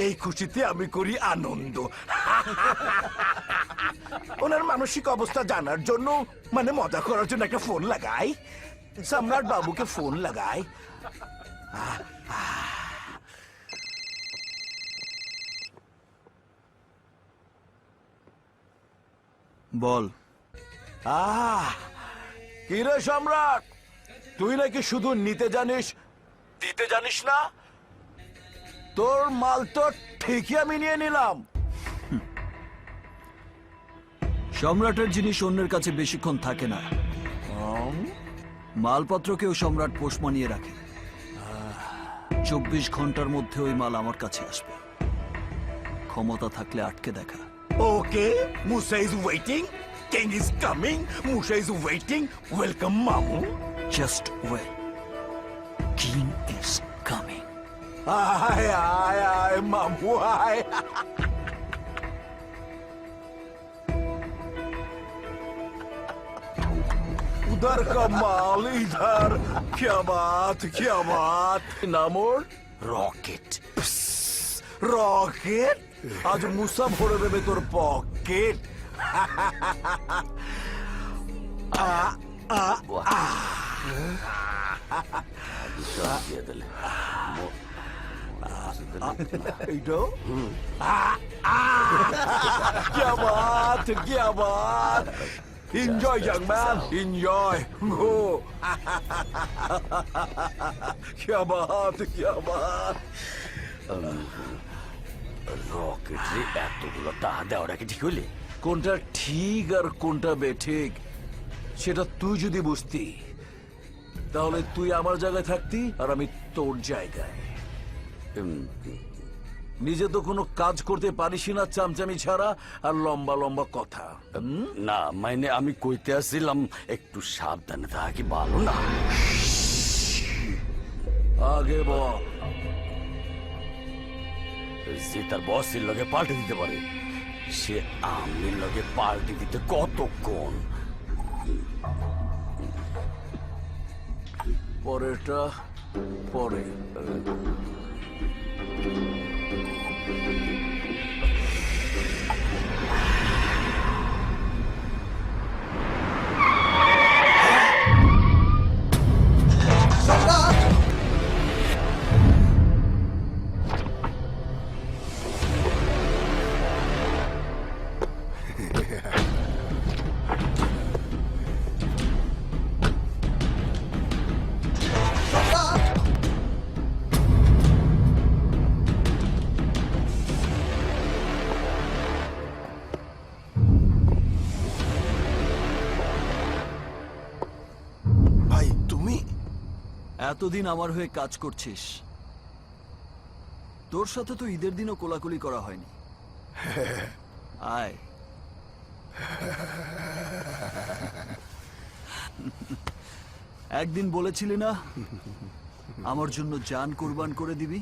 এই খুশিতে আমি করি আনন্দ। ওনার মানসিক অবস্থা জানার জন্য, মানে মজা করার জন্য একটা ফোন লাগাই, সম্রাট বাবুকে ফোন লাগাই। বল। কি রে সম্রাট, তুই নাকি শুধু নিতে জানিস, দিতে জানিস না? তোর মাল তো ঠিকই আমি নিয়ে নিলাম। সম্রাটের জিনিস অন্যের কাছে বেশিক্ষণ থাকে না। মালপত্রকেও সম্রাট পোষ মানিয়ে রাখে। 24 ঘন্টার মধ্যে ওই মাল আমার কাছে আসবে। ক্ষমতা থাকলে আটকে দেখা। Okay, Musa is waiting, king is coming, Musa is waiting, welcome মামু। Just wait, king is coming. আয় আয় আয় মামু আয়। उधर का माल इधर, क्या बात क्या बात। नामोर रॉकेट, रॉकेट आज मुसा भरे देবে তোর পকেট। এইটাও क्या बात enjoy young man enjoy go क्या बात রকেটে এতগুলো টাকা দেওয়াটা কি ঠিক হইলে? কোনটা ঠিক আর কোনটা বেঠিক সেটা তুই যদি বুঝতি তাহলে তুই আমার জায়গায় থাকতি আর আমি তোর জায়গায়। নিজে তো কোনো কাজ করতে পারিস না চামচামি ছাড়া আর লম্বা লম্বা কথা। না মানে আমি কইতে আসছিলাম একটু সাবধানে থাকা কি ভালো না? আগে বল। যে তার বসের লগে পাল্টে দিতে পারে সে আমির লগে পাল্টে দিতে কতক্ষণ? পরেরটা পরে। ভাই তুমি এতদিন আমার হয়ে কাজ করছিস, তোর সাথে তো ঈদের দিনও কোলাকুলি করা হয়নি। আয় একদিন বলেছিলি না আমার জন্য জান কুরবান করে দিবি?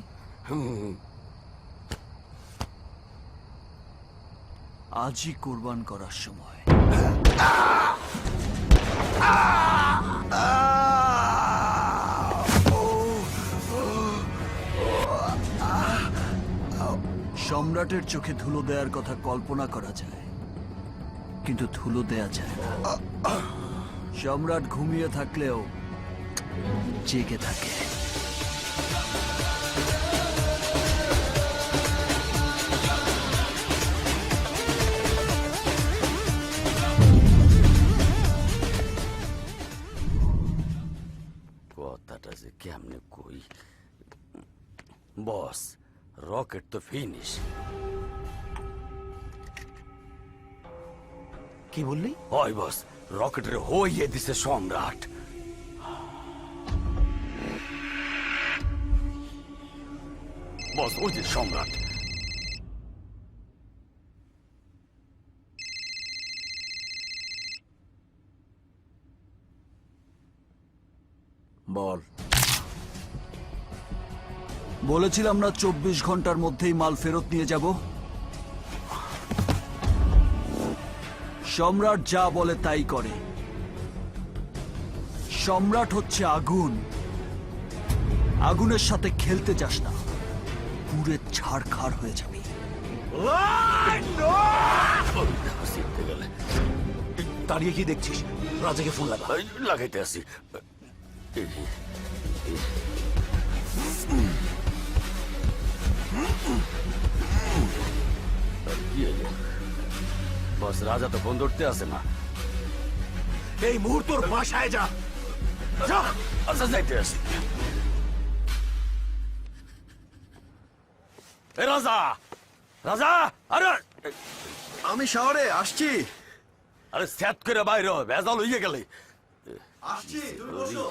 আজই কুরবান করার সময়। সম্রাটের চোখে ধুলো দেওয়ার কথা কল্পনা করা যায়, কিন্তু ধুলো দেয়া যায় না। সম্রাট ঘুমিয়ে থাকলেও জেগে থাকে। কথাটা যে কেমনে কই? বস রকেট তো ফিনিশ। কি বললি? ওই বস রকেটের হইয়ে দিছে সম্রাট। বস ওই যে সম্রাট। বল। বলেছিলাম না 24 ঘন্টার মধ্যেই মাল ফেরত নিয়ে যাব। সম্রাট যা বলে তাই করে। সম্রাট হচ্ছে আগুন, আগুনের সাথে খেলতে যাস না, পুরে ছাড়খাড় হয়ে যাবি। দাঁড়িয়ে কি দেখছিস? রাজাকে ফোন লাগা। লাগাইতে আসি। বস রাজা তো ফোন ধরতে আসে না। এই মুহূর্তর বাসায় যা। আচ্ছা যাইতে আসি। এ রাজা, রাজা, আরে আমি শহরে আসছি। আরে স্যাট করে বাইরে ভেজাল হইয়ে গেলে। আসছি, তুমি বসো।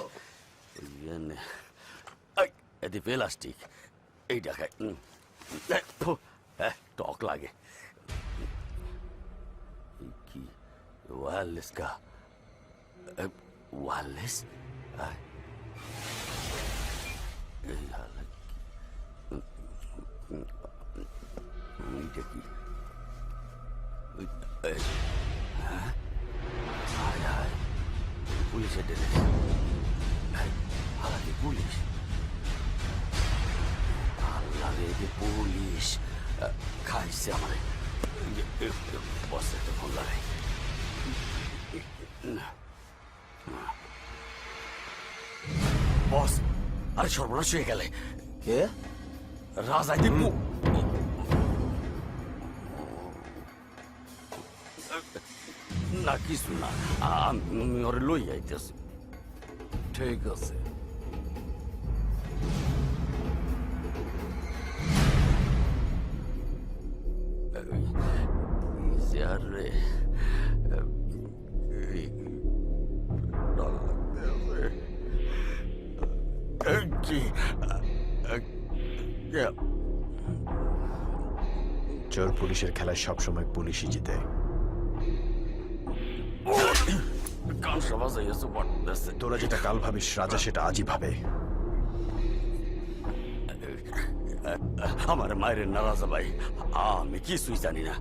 এদি প্লাস্টিক এই দেখায় টক লাগে। কি ওয়ারলেস কা ওয়ারলেস এইটা কি? পুলিশের ড্রেস। আলাদা পুলিশ, আল্লাহ পুলিশ খাইছে আমার। বসে তো ফোন লাগাই। বস আরে সর্বনাশ হয়ে গেলে। কে? রাজাইতে না কিছু না, আমি ওরে লই আইতেছি। ঠিক আছে। আরে কি চোর পুলিশের খেলায় সবসময় পুলিশই জিতে। তোরা যেটা কাল ভাবিস রাজা সেটা আজই ভাবে। আমার মায়ের না রাজা ভাই, আমি কিছুই জানি না।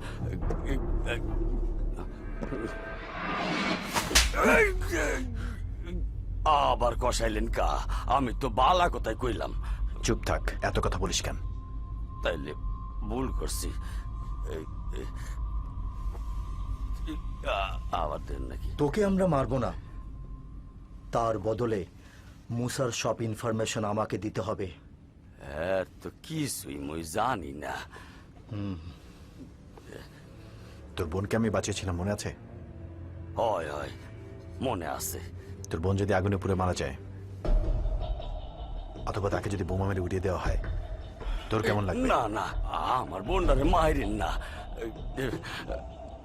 আবার কষাইলেন কা? আমি তো বালা কথাই কইলাম। চুপ থাক, এত কথা বলিস কেন? তাইলে ভুল করছি। আবার দেন নাকি? তোকে আমরা মারবো না, তার বদলে মুসার সব ইনফরমেশন আমাকে দিতে হবে। হ্যাঁ, তো কিছুই মই জানি না। তোর বোনকে আমি বাঁচিয়েছিলাম, মনে আছে? হয় হয়, মনে আছে। তোর বোন যদি আগুনে পুড়ে মারা যায় অথবা তাকে যদি বোমা মেরে উড়িয়ে দেওয়া হয়, তোর কেমন লাগবে? না না, আমার বোনটারে মাইরেন না।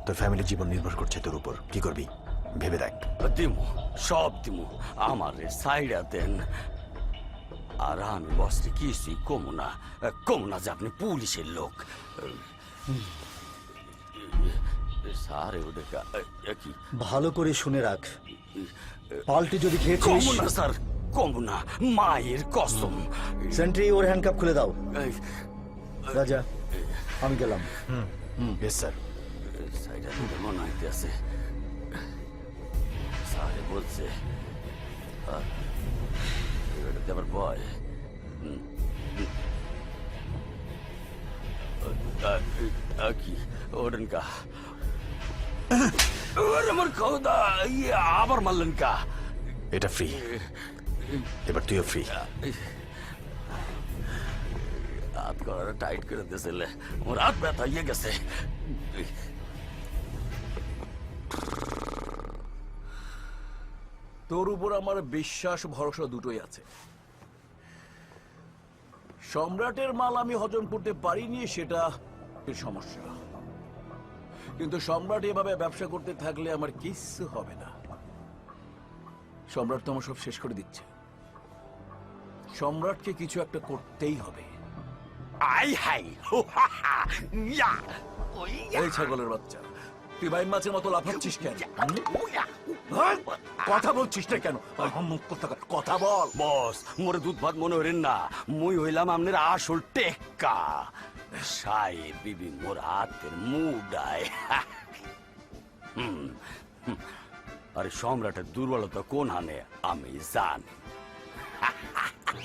তোর ফ্যামিলির জীবন নির্ভর করছে তোর উপর, কি করবি ভেবে দেখ। দিমু, সব দিমু, আমার সাইডা দেন। আর আমি বসরে কিছুই কমু না যে আপনি পুলিশের লোক। সারে ওটা কি? ভালো করে শুনে রাখ, পাল্টি যদি খেয়েছিস। কমু না স্যার, কমু না, মায়ের কসম। সেন্ট্রি, ওর হ্যান্ডকাপ খুলে দাও। রাজা, আমি গেলাম। বেশ স্যার। সাইডা দিতে মনে হইতেছে। সারে বলছে দেবার ভয়। কি ওরেন কা? আমার খোদা, আবার মারলেন কা? এটা ফ্রি, এবার তুইও ফ্রি। হাত করাটা টাইট করে দিয়েছিল, আমার হাত ব্যথা হয়ে গেছে। তোর উপর আমার বিশ্বাস ভরসা দুটোই আছে। সম্রাটের মাল আমি হজম করতে পারিনি, সেটা সমস্যা। কিন্তু সম্রাট এভাবে ব্যবসা করতে থাকলে আমার কিচ্ছু হবে না। সম্রাট তো আমার সব শেষ করে দিচ্ছে। সম্রাটকে কিছু একটা করতেই হবে। আই হাই, এই ছাগলের বাচ্চা, তুই বাইম মাছের মতো লাফাচ্ছিস কেন? কথা বলছিস না কেন? কথা বল। বস, মোরে দুধ ভাত মনে হইলেন না, মুই হইলাম আপনার আসল টেক্কা। সাহেব বিবি মোর হাতের মুডায়। আরে সম্রাটের দুর্বলতা কোন হানে আমি জানি।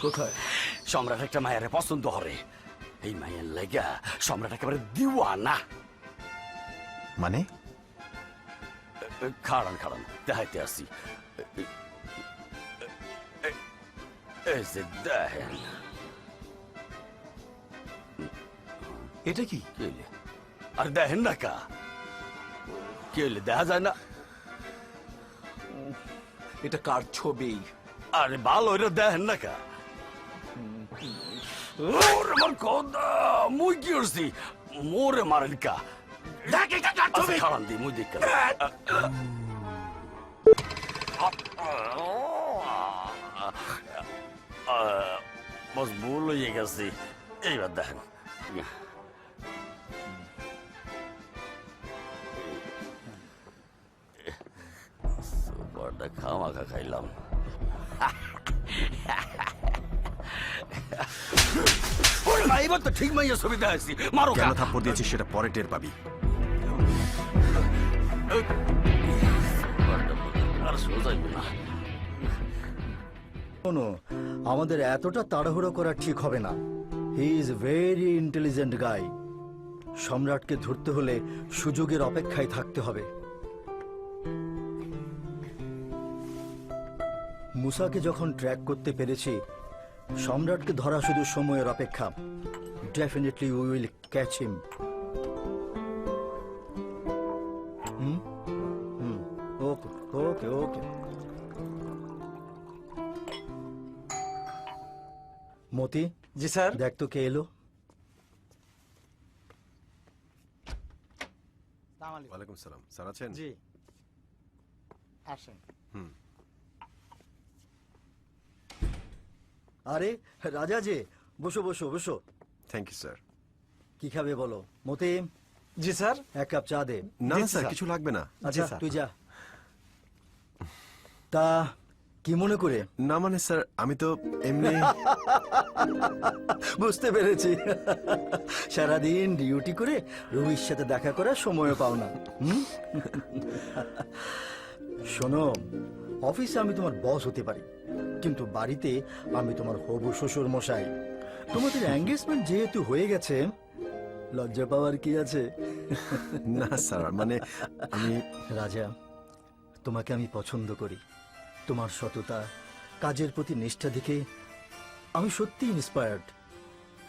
কোথায়? সম্রাট একটা মায়ের পছন্দ হরে, এই মায়ের লেগা সম্রাট একেবারে দিওয়ানা। মানে? খাড়ান খাড়ান দেখাইতে আসি। এই যে দেখেন। এটা কি? আর দেখেন না কা? কে দেখা যায় না? এটা কার ছবি? আরে ভালো, এটা দেখেন না কা? আমার খোদা, মুই কি করছি? মোরে মারেন কা? খাড়ান দি, মুই দেখ। বস, ভুল হয়ে গেছি। এইবার দেখেন। সুপারটা খামাখা খাইলাম। এবার তো ঠিক মাইয়া ছবি দেখাচ্ছি। মারো। কেন থাপ্পড় দিয়েছিস সেটা পরে টের পাবি। আর সোজাইব না। শোনো, আমাদের এতটা তাড়াহুড়ো করা ঠিক হবে না। হি ইজ ভেরি ইন্টেলিজেন্ট গাই। সম্রাটকে ধরতে হলে সুযোগের অপেক্ষায় থাকতে হবে। মুসাকে যখন ট্র্যাক করতে পেরেছি, সম্রাটকে ধরা শুধু সময়ের অপেক্ষা। definitely we will catch him. Okay, okay, okay. Moti, G sir. দেখ তো কে এলো। ওয়ালাইকুম সালাম, স্যার আছেন? জি আসেন। আরে রাজা যে, বসো বসো বসো। Thank you sir. কি খাবে বলো? মতি, জি স্যার। এক কাপ চা দে। না না স্যার, কিছু লাগবে না। আচ্ছা তুই যা। তা কি মনে করে? না মানে স্যার, আমি তো এমনি। বুঝতে পেরেছি, সারাদিন ডিউটি করে রুহির সাথে দেখা করার সময়ও পাও না। শোনো, অফিসে আমি তোমার বস হতে পারি, কিন্তু বাড়িতে আমি তোমার হবু শ্বশুর মশাই। তোমাদের এঙ্গেজমেন্ট যেহেতু হয়ে গেছে, লজ্জা পাওয়ার কি আছে? না স্যার, মানে আমি। রাজা, তোমাকে আমি পছন্দ করি। তোমার সততা, কাজের প্রতি নিষ্ঠা দেখে আমি সত্যি ইন্সপায়ার্ড।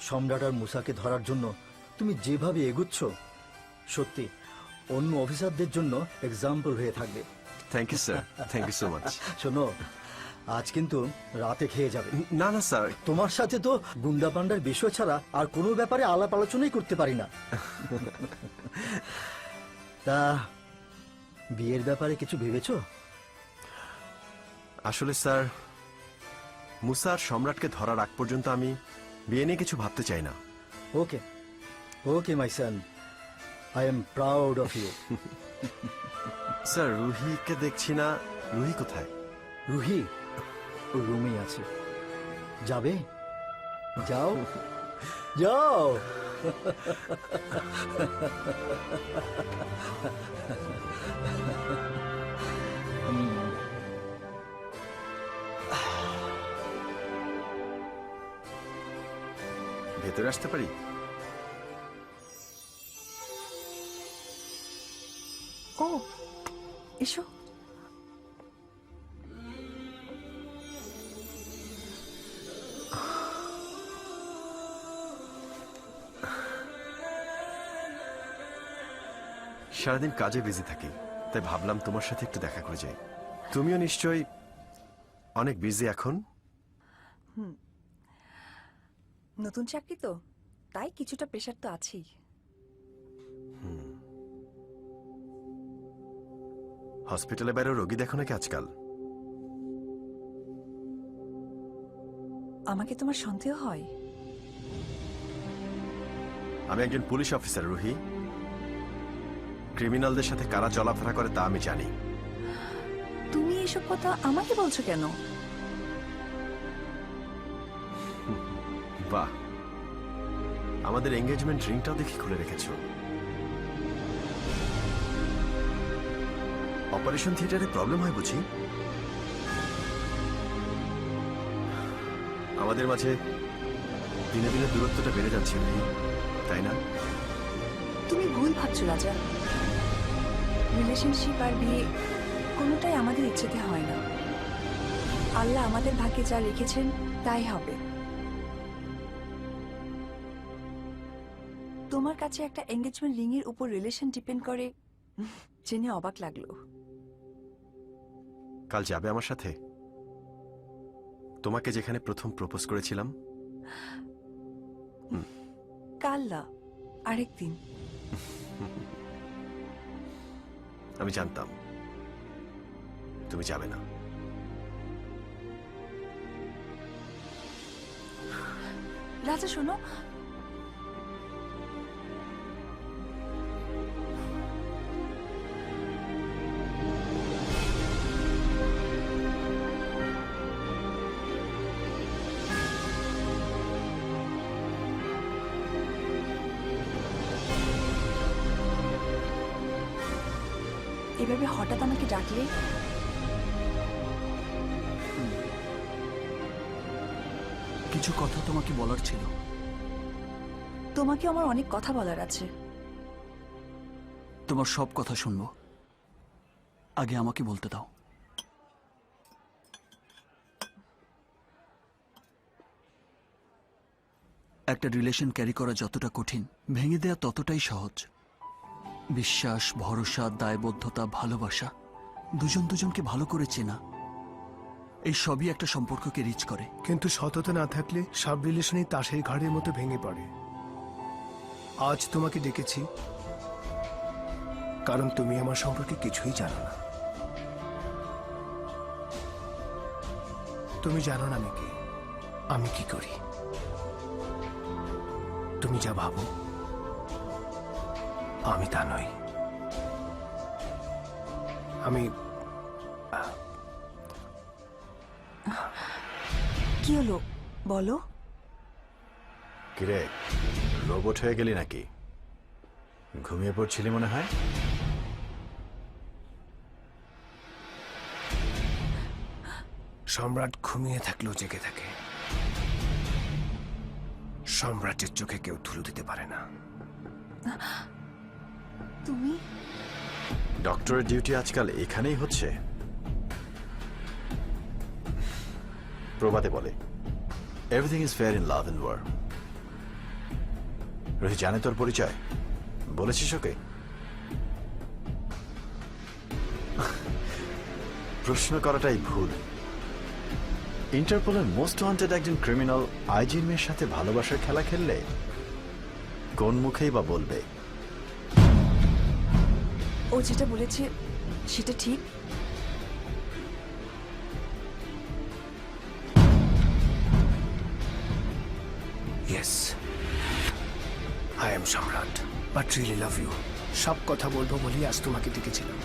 সম্রাট আর মুসাকে ধরার জন্য তুমি যেভাবে এগুচ্ছ, সত্যি অন্য অফিসারদের জন্য এক্সাম্পল হয়ে থাকবে। Thank you sir, thank you so much. শোনো, আজ কিন্তু রাতে খেয়ে যাবে। না না স্যার, তোমার সাথে তো গুন্ডা পান্ডার বিষয় ছাড়া আর কোনো ব্যাপারে আলাপ আলোচনাই করতে পারি না। তা বিয়ের ব্যাপারে কিছু ভেবেছো? আসলে স্যার, মুসা আর সম্রাটকে ধরার আগ পর্যন্ত আমি বিয়ে নিয়ে কিছু ভাবতে চাই না। Okay okay my son, I am proud of you. Sir, রুহিকে দেখছি না। রুহি কোথায়? রুহি ও রুমে আছে। যাবে? যাও যাও। ভেতরে আসতে পারি? ও এসো। সারাদিন কাজে বিজি থাকি, তাই ভাবলাম তোমার সাথে একটু দেখা করে যাই। তুমিও নিশ্চয়ই অনেক বিজি এখন। নতুন চাকরি তো, তাই কিছুটা প্রেশার তো আছেই। হসপিটালে বাইরে রোগী দেখো নাকি আজকাল? আমাকে তোমার সন্দেহ হয়? আমি একজন পুলিশ অফিসার রুহি। ক্রিমিনালদের সাথে কারা চলাফেরা করে তা আমি জানি। তুমি এসব কথা আমাকে বলছো কেন? বাহ, আমাদের এঙ্গেজমেন্ট রিংটাও দেখি খুলে রেখেছ। অপারেশন থিয়েটারে প্রবলেম হয় বুঝি? আমাদের মাঝে দিনে দিনে দূরত্বটা বেড়ে যাচ্ছে রুহি, তাই না? তুমি ভুল ভাবছো রাজা। রিলেশনশিপ আর বিয়ে কোনোটাই আমাদের ইচ্ছেতে হয় না। আল্লাহ আমাদের ভাগ্যে যা লিখেছেন তাই হবে। তোমার কাছে একটা এঙ্গেজমেন্ট রিং এর উপর রিলেশন ডিপেন্ড করে জেনে অবাক লাগলো। কাল যাবে আমার সাথে? তোমাকে যেখানে প্রথম প্রপোজ করেছিলাম। কাল না, আরেকদিন। আমি জানতাম তুমি যাবে না। রাজা শোনো, এভাবে হঠাৎ আমাকে ডাকলে? কিছু কথা তোমাকে বলার ছিল। তোমাকে আমার অনেক কথা বলার আছে। তোমার সব কথা শুনবো, আগে আমাকে বলতে দাও। একটা রিলেশন ক্যারি করা যতটা কঠিন, ভেঙে দেয়া ততটাই সহজ। বিশ্বাস, ভরসা, দায়বদ্ধতা, ভালোবাসা, দুজন দুজনকে ভালো করে চেনা, এই সবই একটা সম্পর্ককে রিচ করে। কিন্তু সততা না থাকলে সব রিলেশনই তাসের ঘাড়ের মতো ভেঙে পড়ে। আজ তোমাকে ডেকেছি কারণ তুমি আমার সম্পর্কে কিছুই জানো না। তুমি জানো না আমি কি করি। তুমি যা ভাবো আমি তা নই। আমি কি হলো বলো? কিরে, রোবট হয়ে গেলি নাকি? ঘুমিয়ে পড়ছিলি মনে হয়। সম্রাট ঘুমিয়ে থাকলেও জেগে থাকে। সম্রাটের চোখে কেউ ধুলো দিতে পারে না। তুমি ডক্টরের ডিউটি আজকাল এখানেই হচ্ছে। প্রবাদে বলে everything is fair in love and war. Rohit জানে তোর পরিচয়? বলেছিস ওকে? প্রশ্ন করাটাই ভুল। ইন্টারপোলের মোস্ট ওয়ান্টেড একজন ক্রিমিনাল আইজির মেয়ের সাথে ভালোবাসার খেলা খেললে কোন মুখেই বা বলবে? ও যেটা বলেছে সেটা ঠিক? Yes, I am Samrat, but really love you. সব কথা বলবো বলি আজ তোমাকে ডেকেছিলাম।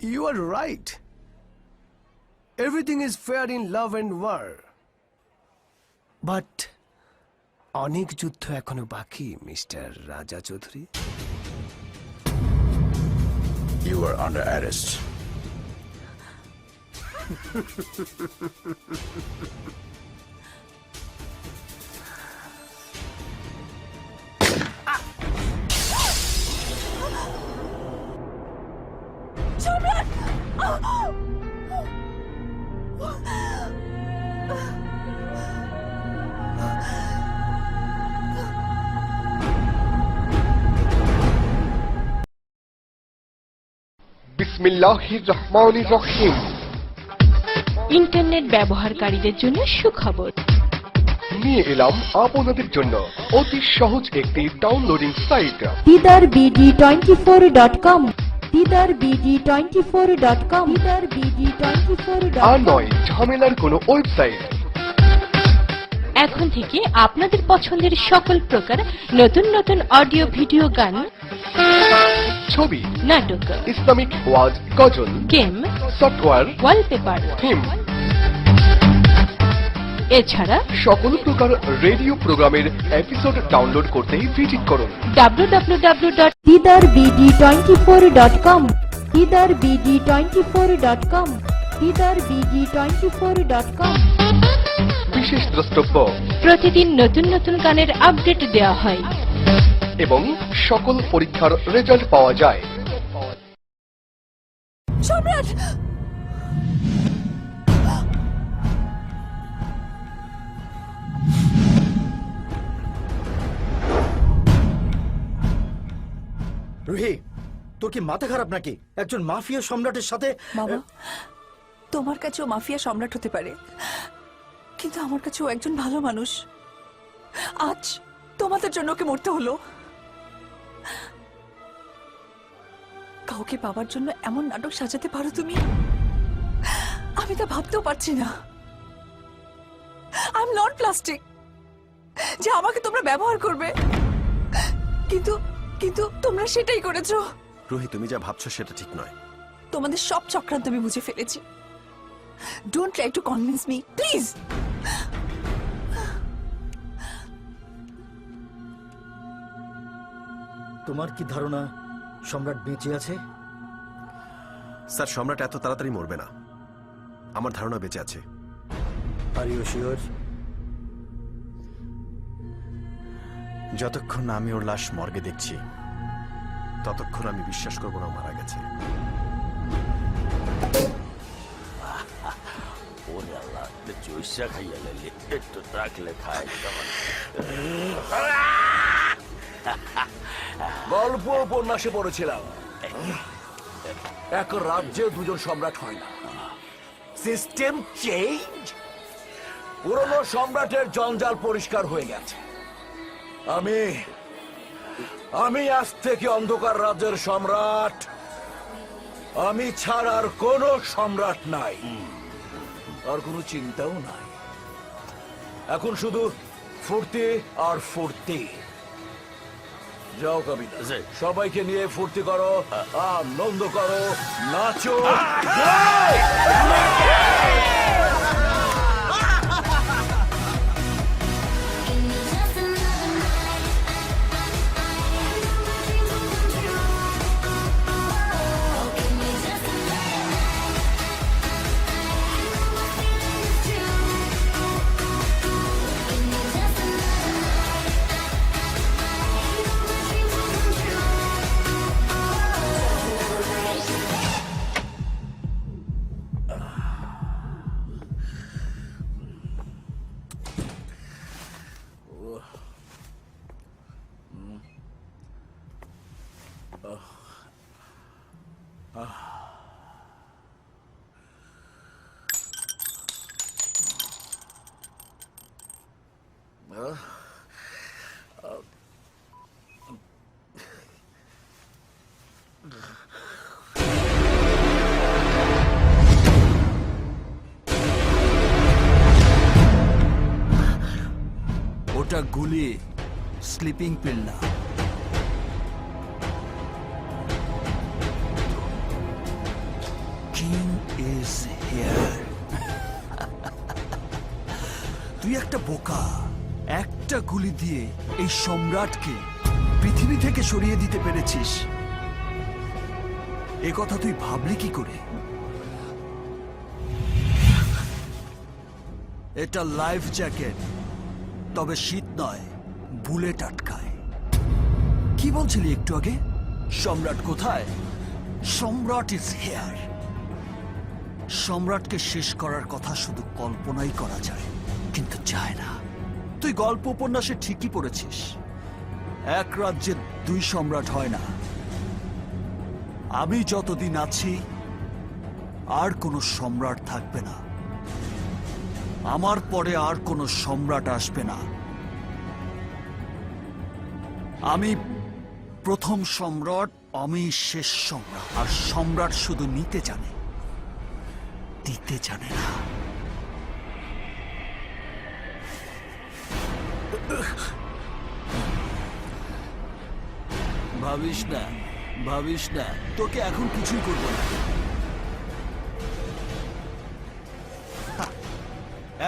You are right, everything is fair in love and war, but অনেক যুদ্ধ এখনো বাকি mister Raja Chowdhury. You are under arrest. বিসমিল্লাহির রহমানির রহিম। ইন্টারনেট ব্যবহারকারীদের জন্য সুখবর। নিয়ে এলাম আপনাদের জন্য অতি সহজ একটি downloading site, didarbd24.com, didarbd24.com, didarbd24.com। আর নয় ঝামেলার কোনো ওয়েবসাইট। এখন থেকে আপনাদের পছন্দের সকল প্রকার নতুন নতুন অডিও, ভিডিও, গান, ছবি, নাটক, ইসলামিক ওয়াজ, গজল, গেম, সফটওয়্যার, ওয়ালপেপার, থিম, এছাড়া সকল প্রকার রেডিও প্রোগ্রামের এপিসোড ডাউনলোড করতেই ভিজিট করুন www.didarbd24.com, didarbd24.com, didarbd24.com। বিশেষ দ্রষ্টব্য, প্রতিদিন নতুন নতুন গানের আপডেট দেওয়া হয় এবং সকল পরীক্ষার রেজাল্ট পাওয়া যায়। সম্রাট! রুহি, তোর কি মাথা খারাপ নাকি? একজন মাফিয়া সম্রাটের সাথে। বাবা, তোমার কাছেও মাফিয়া সম্রাট হতে পারে, কিন্তু আমার কাছেও একজন ভালো মানুষ। আজ তোমাদের জন্য ওকে মরতে হলো। কাউকে পাওয়ার জন্য এমন নাটক সাজাতে পারো তুমি? আমি তা ভাবতেও পারছি না। আই এম নট প্লাস্টিক যে আমাকে তোমরা ব্যবহার করবে, কিন্তু কিন্তু তোমরা সেটাই করেছো। রুহি, তুমি যা ভাবছো সেটা ঠিক নয়। তোমাদের সব চক্রান্ত আমি বুঝে ফেলেছি। Don't try to convince me, please. তোমার কি ধারণা সম্রাট বেঁচে আছে? স্যার, সম্রাট এত তাড়াতাড়ি মরবে না। আমার ধারণা বেঁচে আছে। Are you sure? যতক্ষণ না আমি ওর লাশ মর্গে দেখছি ততক্ষণ আমি বিশ্বাস করবো না মারা গেছে। ওরে আল্লাহ, চুষা খাইয়া লাইলে একটু রাখলে খাই কেমন? গল্প উপন্যাসে পড়েছিলাম এক রাজ্যে দুজন সম্রাট হয় না। System change. পুরনো সম্রাটের জঞ্জাল পরিষ্কার হয়ে গেছে। আমি আজ থেকে অন্ধকার রাজ্যের সম্রাট। আমি ছাড়ার কোনো সম্রাট নাই, আর কোনো চিন্তাও নাই। এখন শুধু ফুর্তি আর ফুর্তি। যাও কবিতা, সবাইকে নিয়ে ফুর্তি করো, আনন্দ করো, নাচো। ওটা গুলি, স্লিপিং পিল না। King is here. তুই একটা বোকা। একটা গুলি দিয়ে এই সম্রাটকে পৃথিবী থেকে সরিয়ে দিতে পেরেছিস। এ কথা তুই ভাবলি কি করে? এটা লাইফ জ্যাকেট, তবে শীত নয়, বুলেট আটকায়। কি বলছিলি একটু আগে? সম্রাট কোথায়? সম্রাট ইজ হিয়ার। সম্রাটকে শেষ করার কথা শুধু কল্পনাই করা যায়, কিন্তু যায় না। তুই গল্প উপন্যাসে ঠিকই পড়েছিস, এক রাজ্যে দুই সম্রাট হয় না। আমি যতদিন আছি আর কোনো সম্রাট থাকবে না। আমার পরে আর কোনো সম্রাট আসবে না। আমি প্রথম সম্রাট, আমি শেষ সম্রাট। আর সম্রাট শুধু নিতে জানে, দিতে জানে না। ভাবিস না, ভাবিস না, তোকে এখন কিছুই করব না।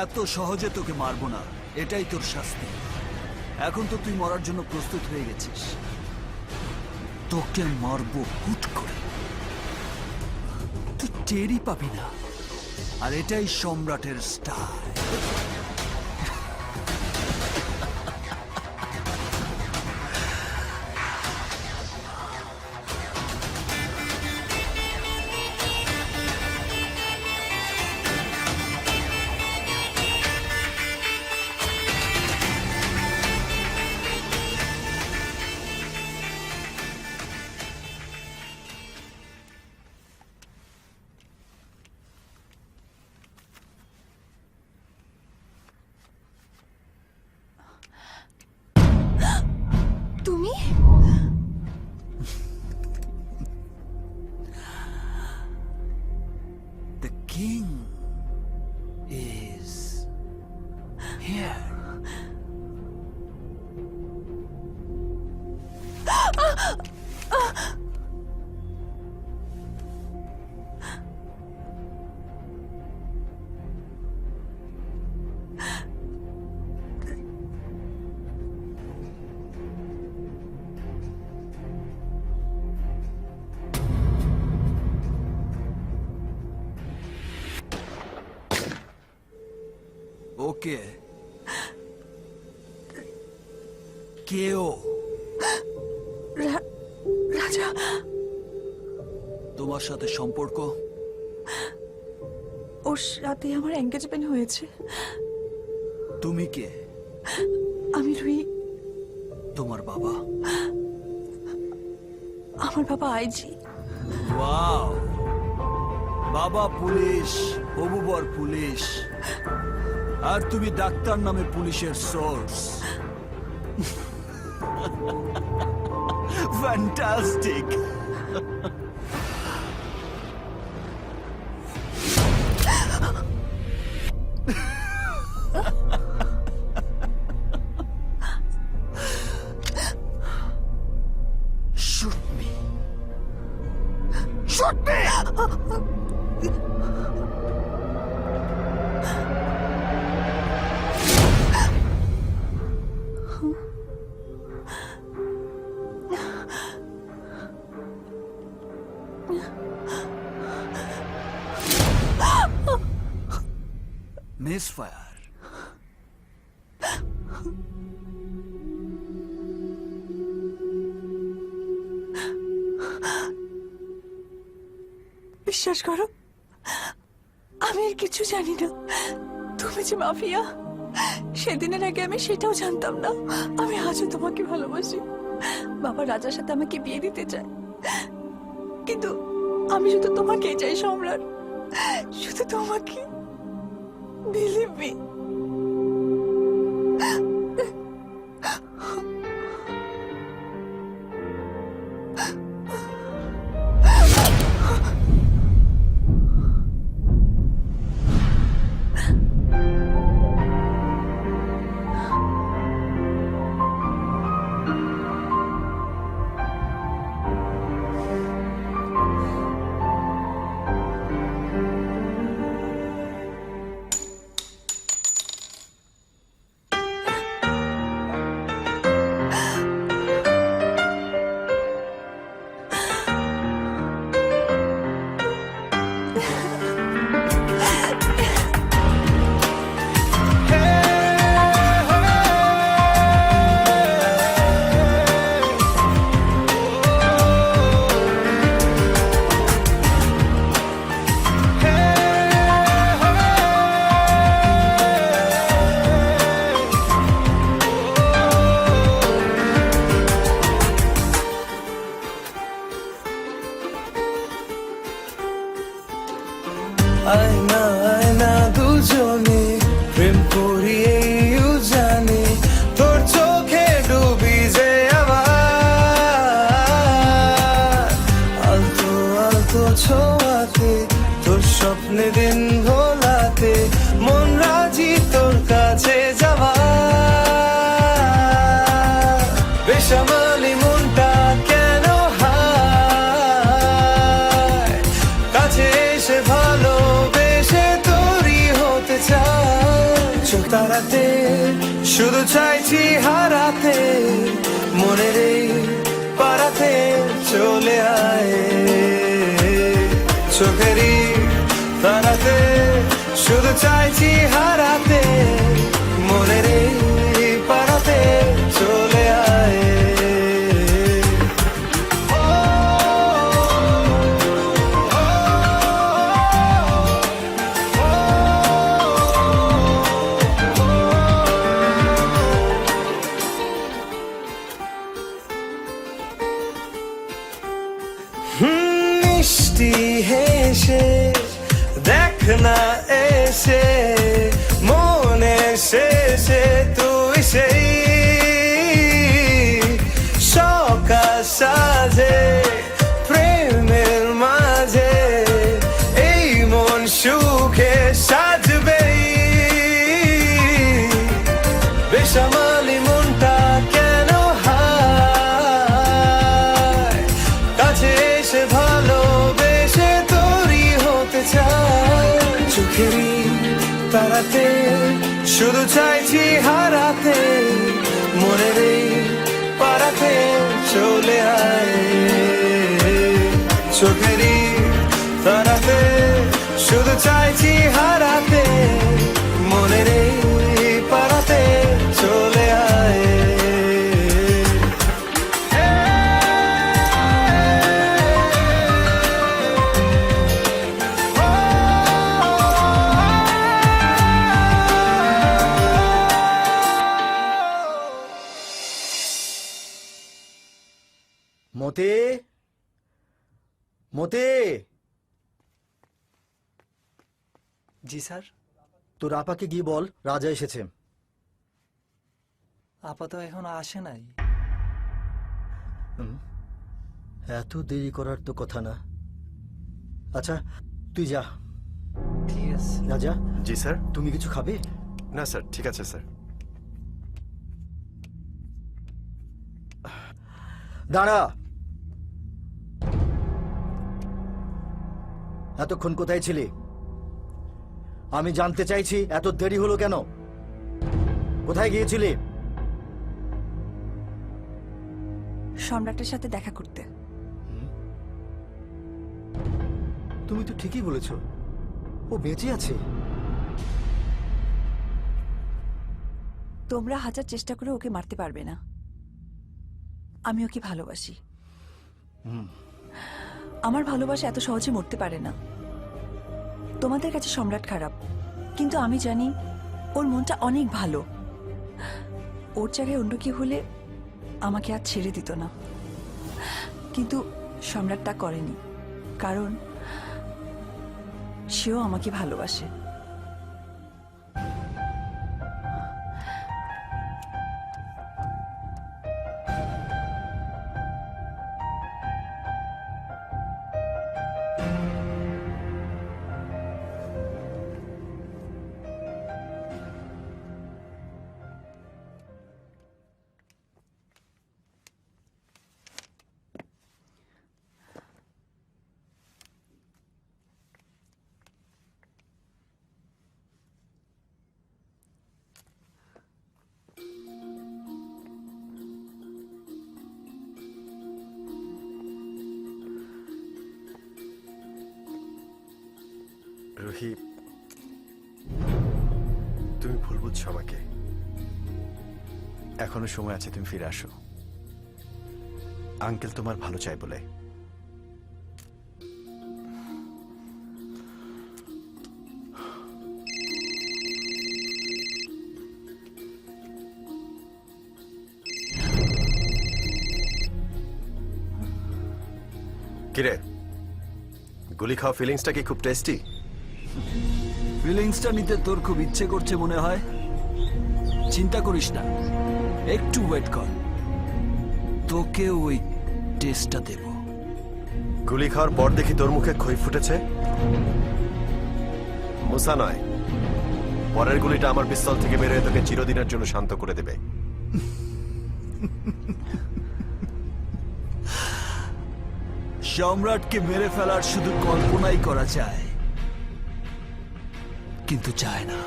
এত সহজে তোকে মারবো না, এটাই তোর শাস্তি। এখন তো তুই মরার জন্য প্রস্তুত হয়ে গেছিস। তোকে মারবো হুট করে, তুই টেরই পাবি না। আর এটাই সম্রাটের স্টাইল। তুমি? The king is here. ওকে, কেও রাজা, তোমার সাথে সম্পর্ক ওর সাথে আমার এঙ্গেজমেন্ট হয়েছে। তুমি কে? আমি রুই। তোমার বাবা? আমার বাবা আইজি। ওয়াও, বাবা পুলিশ, হবুবর পুলিশ, আর তুমি ডাক্তার নামে পুলিশের source. Fantastic. Shoot me. Shoot me! Misfire. বিশ্বাস করো, আমি আর কিছু জানি না। তুমি যে মাফিয়া, সেদিনের আগে আমি সেটাও জানতাম না। আমি আজও তোমাকে ভালোবাসি। বাবা রাজার সাথে আমাকে বিয়ে দিতে চায়, কিন্তু আমি শুধু তোমাকেই চাই সম্রাট, শুধু তোমাকে। Believe me. আয়না আয়না দুজনে প্রেম করিয়ে জানে তোর চোখে ডুবি যে আবার আলতো আলতো ছোঁয়াতে তোর স্বপ্নে দিন ভোলাতে মন রাজি তোর কাছে যাওয়া বেসামালি মনটা কেন হায় কাছে এসে ভালোবেসে তোরই হতে চায় চোখ তারাতে শুধু চাইছি হারাতে মনের এই পারাতে চলে আয় চোখেরই তারাতে শুধু চাইছি হারাতে মনের এই পারাতে চলে আয় মিষ্টি হেসে দেখ না এসে মনে শেষে তুই সেই সকাল সাজে প্রেমের মাঝে এই মন সুখে সাজবে বেসামালি মনটা কেন হায় কাছে এসে ভালোবেসে তোরই হতে চায় চোখেরই তারাতে শুধু চাইছি হারাতে মনের এই পারাতে চলে আয় চোখেরই তারাতে শুধু চাইছি হারাতে মনের এই পারাতে চলে আয় মতে, মতে, জি স্যার। তোর আপাকে গিয়ে বল রাজা এসেছে। আপা তো এখন আসে নাই। এত দেরি করার তো কথা না। আচ্ছা তুই যা। ঠিক আছে। রাজা। জি স্যার। তুমি কিছু খাবে? না স্যার, ঠিক আছে স্যার। দাঁড়া। এতক্ষণ কোথায় ছিলি? আমি জানতে চাইছি এত দেরি হলো কেন? কোথায় গিয়েছিলি? সম্রাটের সাথে দেখা করতে। তুমি তো ঠিকই বলেছ, ও বেঁচে আছে। তোমরা হাজার চেষ্টা করে ওকে মারতে পারবে না। আমি ওকে ভালোবাসি। আমার ভালোবাসা এত সহজে মরতে পারে না। তোমাদের কাছে সম্রাট খারাপ, কিন্তু আমি জানি ওর মনটা অনেক ভালো। ওর জায়গায় অন্য কেউ হলে আমাকে আর ছেড়ে দিত না, কিন্তু সম্রাট তা করেনি, কারণ সেও আমাকে ভালোবাসে। রুহি, তুমি ভুল বুঝছো আমাকে। এখনো সময় আছে, তুমি ফিরে আসো। আঙ্কেল তোমার ভালো চাই বলে। কিরে, গুলি খাওয়া ফিলিংসটা কি খুব টেস্টি? ফিলিংসটা নিতে তোর খুব ইচ্ছে করছে মনে হয়। চিন্তা করিস না, একটু ওয়েট কর, তোকে ওই টেস্টটা দেব। গুলি খাওয়ার পর দেখি তোর মুখে খই ফুটেছে। মুসা নয়, পরের গুলিটা আমার পিস্তল থেকে বের হয়ে তোকে চিরদিনের জন্য শান্ত করে দেবে। সম্রাটকে মেরে ফেলার শুধু কল্পনাই করা যায়, কিন্তু চায় না।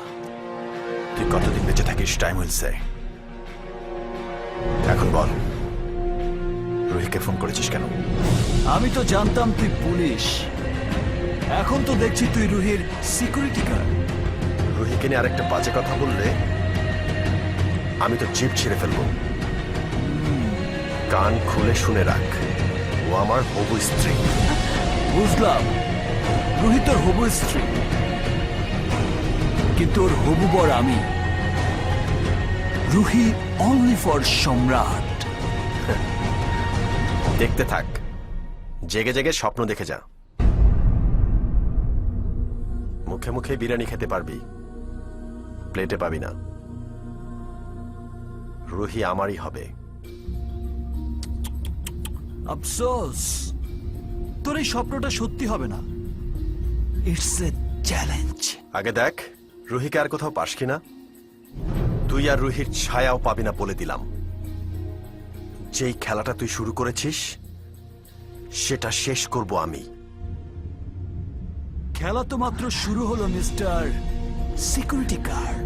তুই কতদিন বেঁচে থাকিস টাইম উইল সে। এখন বল, রুহিকে ফোন করেছিস কেন? আমি তো জানতাম তুই পুলিশ, এখন তো দেখছি তুই রুহির সিকিউরিটি গার্ড। রুহিকে নিয়ে আরেকটা বাজে কথা বললে আমি তো জিভ ছিঁড়ে ফেলবো। কান খুলে শুনে রাখ, ও আমার হবু স্ত্রী। বুঝলাম, রুহি তোর হবু স্ত্রী, কিন্তু ওর হবু বর আমি। রুহি অনলি ফর সম্রাট। দেখতে থাক, জেগে জেগে স্বপ্ন দেখে যা। মুখে মুখে বিরিয়ানি খেতে পারবি, প্লেটে পাবি না। রুহি আমারই হবে। আফসোস, তোর এই স্বপ্নটা সত্যি হবে না। It's a challenge. আগে দেখ রুহিকে আর কোথাও পাস কিনা। তুই আর রুহির ছায়াও পাবি না বলে দিলাম। যেই খেলাটা তুই শুরু করেছিস সেটা শেষ করব আমি। খেলা তো মাত্র শুরু হলো মিস্টার সিকিউরিটি গার্ড।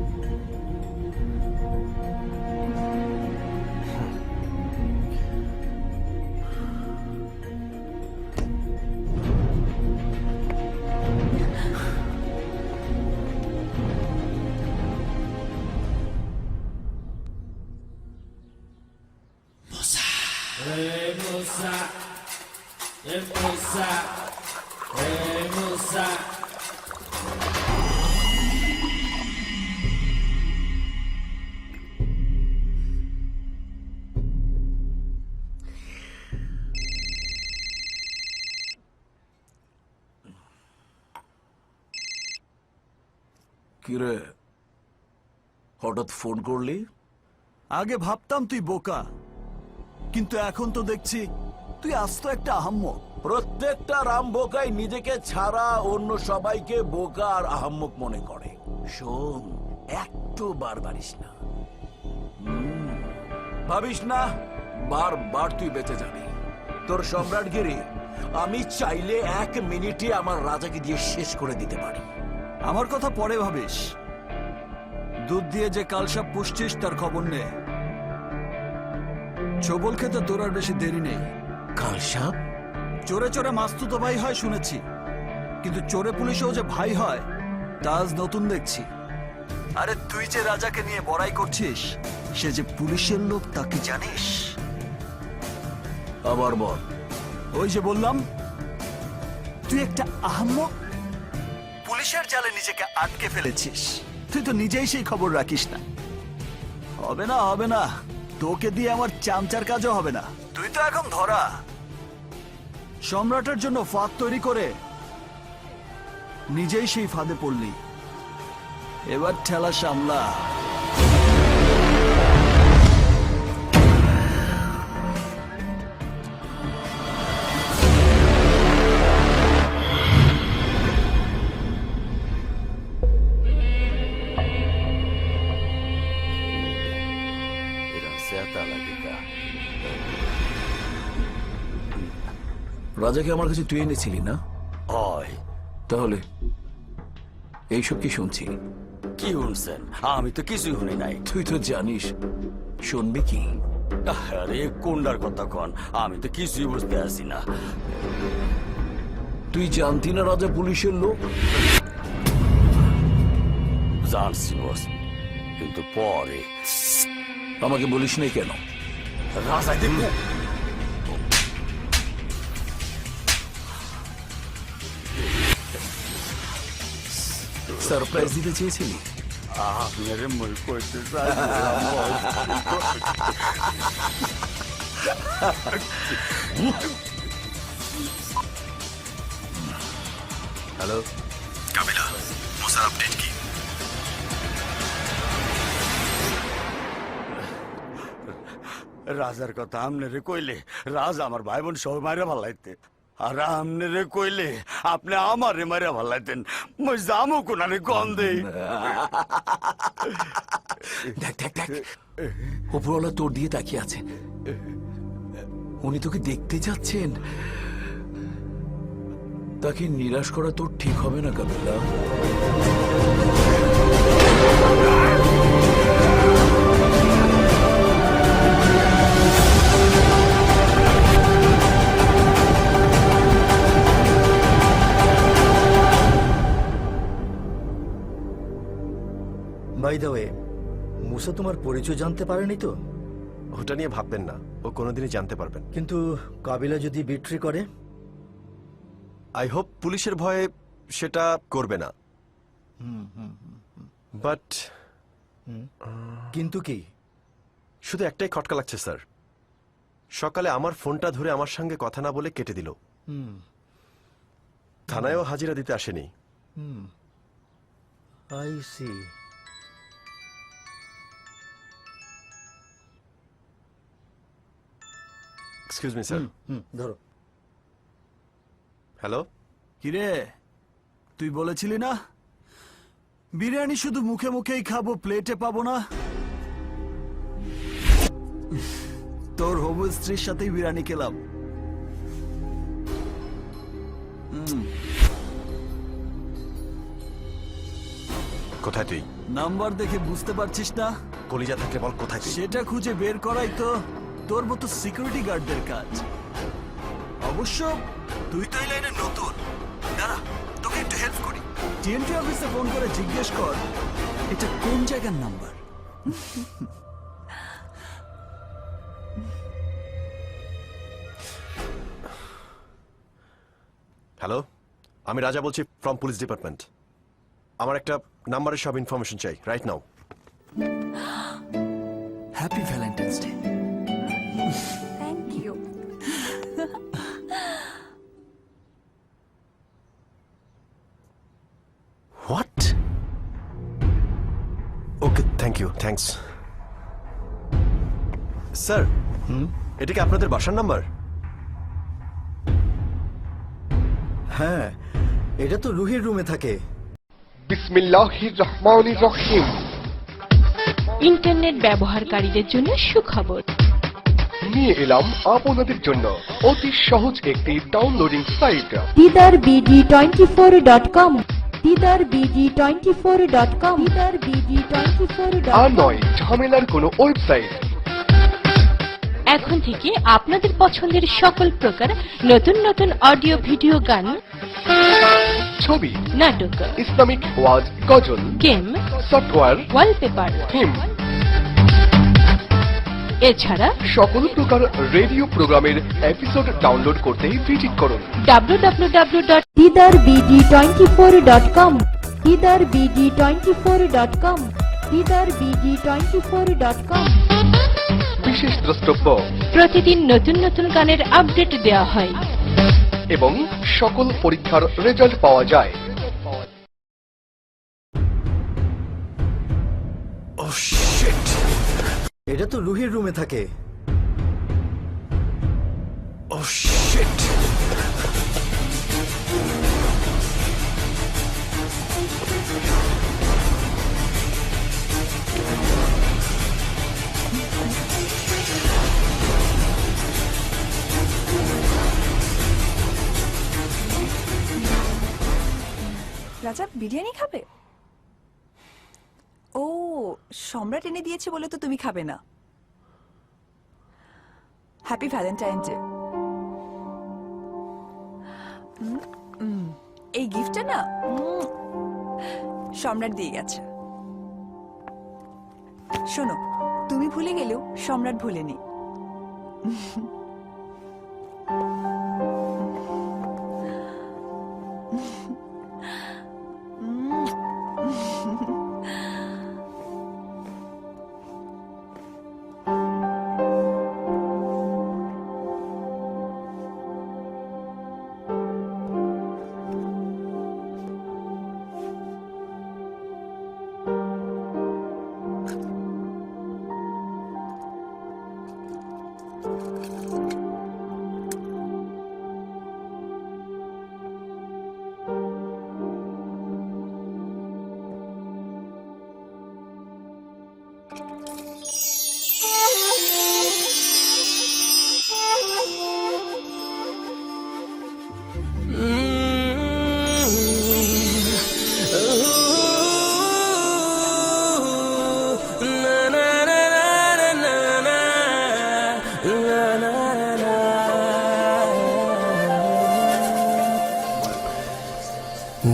কিরে হঠাৎ ফোন করলি? আগে ভাবতাম তুই বোকা, কিন্তু এখন তো দেখছি তুই আস্ত একটা আহাম্মক। প্রত্যেকটা রাম বোকাই নিজেকে ছাড়া অন্য সবাইকে বোকা আর আহাম্মক মনে করে। শোন, একটু বাড়িস না। ভাবিস না বারবার তুই বেঁচে যাবি। তোর সম্রাটগিরি আমি চাইলে 1 মিনিটে আমার রাজাকে দিয়ে শেষ করে দিতে পারি। আমার কথা পরে ভাবিস। দুধ দিয়ে যে কালসাপ পুষছিস তার খবর নে। ছবল খেতে তোর আর বেশি দেরি নেই। কালসাপ? চোরে চোরে মাস্তুতো ভাই হয় শুনেছি, কিন্তু চোরে পুলিশেও যে ভাই হয় তা আজ নতুন দেখছি। আরে তুই যে রাজাকে নিয়ে বড়াই করছিস, সে যে পুলিশের লোক তা কি জানিস? আবার বল। ওই যে বললাম তুই একটা আহাম্মক, পুলিশের জালে নিজেকে আটকে ফেলেছিস। তুই তো নিজেই সেই খবর রাখিস না। হবে না, হবে না, তোকে দিয়ে আমার চামচার কাজও হবে না। তুই তো এখন ধরা। সম্রাটের জন্য ফাঁদ তৈরি করে নিজেই সেই ফাঁদে পড়লি। এবার ঠেলা সামলা। রাজাকে আমার কাছে তুই এনেছিলি না? হয়। তাহলে এইসব কি শুনছি? কি শুনছেন? আমি তো কিছুই শুনি নাই। তুই তো জানিস, শুনবি কি? আরে কোনটার কথা কন? আমি তো কিছুই বুঝতে আসি না। তুই জানতি না রাজা পুলিশের লোক? জানছি বস, কিন্তু পরে। আমাকে বলিস নাই কেন? রাজা দেখব সারপ্রাইজ দিতে চেয়েছিলি? আপনার মই করতে চাই। হ্যালো কাবিলা, মুসার আপডেট কি? রাজার কথা আমনে কইলে রাজা আমার ভাই বোন সব মারে ভালাইতে, আর আমনে কইলে আপনি আমারে মারে ভালাইতেন। মই জামু কোনারে গন্ধে। দেখ দেখ দেখ, উপরওয়ালা তোর দিয়ে তাকিয়ে আছেন। উনি তোকে দেখতে যাচ্ছেন। তাকে নিরাশ করা তোর ঠিক হবে না কাবিলা। বাই দ্য ওয়ে, মুসা তোমার পরিচয় জানতে পারেনি তো? ওটা নিয়ে ভাববেন না, ও কোনোদিনই জানতে পারবেন। কিন্তু কাবিলা যদি বিট্রি করে? আই হোপ পুলিশের ভয়ে সেটা করবে না। বাট কিন্তু কি? শুধু একটাই খটকা লাগছে স্যার। সকালে আমার ফোনটা ধরে আমার সঙ্গে কথা না বলে কেটে দিল। থানায়ও হাজিরা দিতে আসেনি। I see. Excuse me sir. ধরো। হ্যালো। কিরে, তুই বলেছিলি না বিরিয়ানি শুধু মুখে মুখেই খাবো, প্লেটে পাবো না? তোর হবু স্ত্রীর সাথেই বিরিয়ানি খেলাম। কোথায় তুই? নাম্বার দেখে বুঝতে পারছিস না? কলিজা থাকলে বল কোথায় তুই? সেটা খুঁজে বের করাই তো তোর মতো সিকিউরিটি গার্ডদের কাজ। অবশ্য তুই তো এই লাইনে নতুন। দাঁড়া, তোকে একটু হেল্প করি। টিএনটি অফিসে ফোন করে জিজ্ঞেস কর এটা কোন জায়গার নাম্বার। হ্যালো, আমি রাজা বলছি ফ্রম পুলিশ ডিপার্টমেন্ট। আমার একটা নাম্বারের সব ইনফরমেশন চাই right now. Happy Valentine's day. Thank you. What? Thanks sir. এটা কি আপনাদের বাসার নাম্বার? হ্যাঁ, এটা তো রুহির রুমে থাকে। বিসমিল্লাহির রহমানির রহিম। ইন্টারনেট ব্যবহারকারীদের জন্য সুখবর। নিয়ে এলাম আপনাদের জন্য অতি সহজ একটি downloading site. didarbd24.com didarbd24.com didarbd24.com আর নয় ঝামেলার কোনো ওয়েবসাইট। এখন থেকে আপনাদের পছন্দের সকল প্রকার নতুন নতুন অডিও ভিডিও গান, ছবি, নাটক, ইসলামিক ওয়াজ, গজল, গেম, সফটওয়্যার, ওয়ালপেপার, থিম, এছাড়া সকল প্রকার রেডিও প্রোগ্রামের এপিসোড ডাউনলোড করতে ভিজিট করুন www.didarbd24.com didarbd24.com didarbd24.com বিশেষ দ্রষ্টব্য প্রতিদিন নতুন নতুন গানের আপডেট দেওয়া হয় এবং সকল পরীক্ষার রেজাল্ট পাওয়া যায়। Oh shit! এটা তো রুহির রুমে থাকে। Oh shit! রাজা বিরিয়ানি খাবে? ও, সম্রাট এনে দিয়েছে বলে তো তুমি খাবে না। Happy Valentine day. এই গিফটটা না সম্রাট দিয়ে গেছে। শোনো, তুমি ভুলে গেলেও সম্রাট ভুলেনি।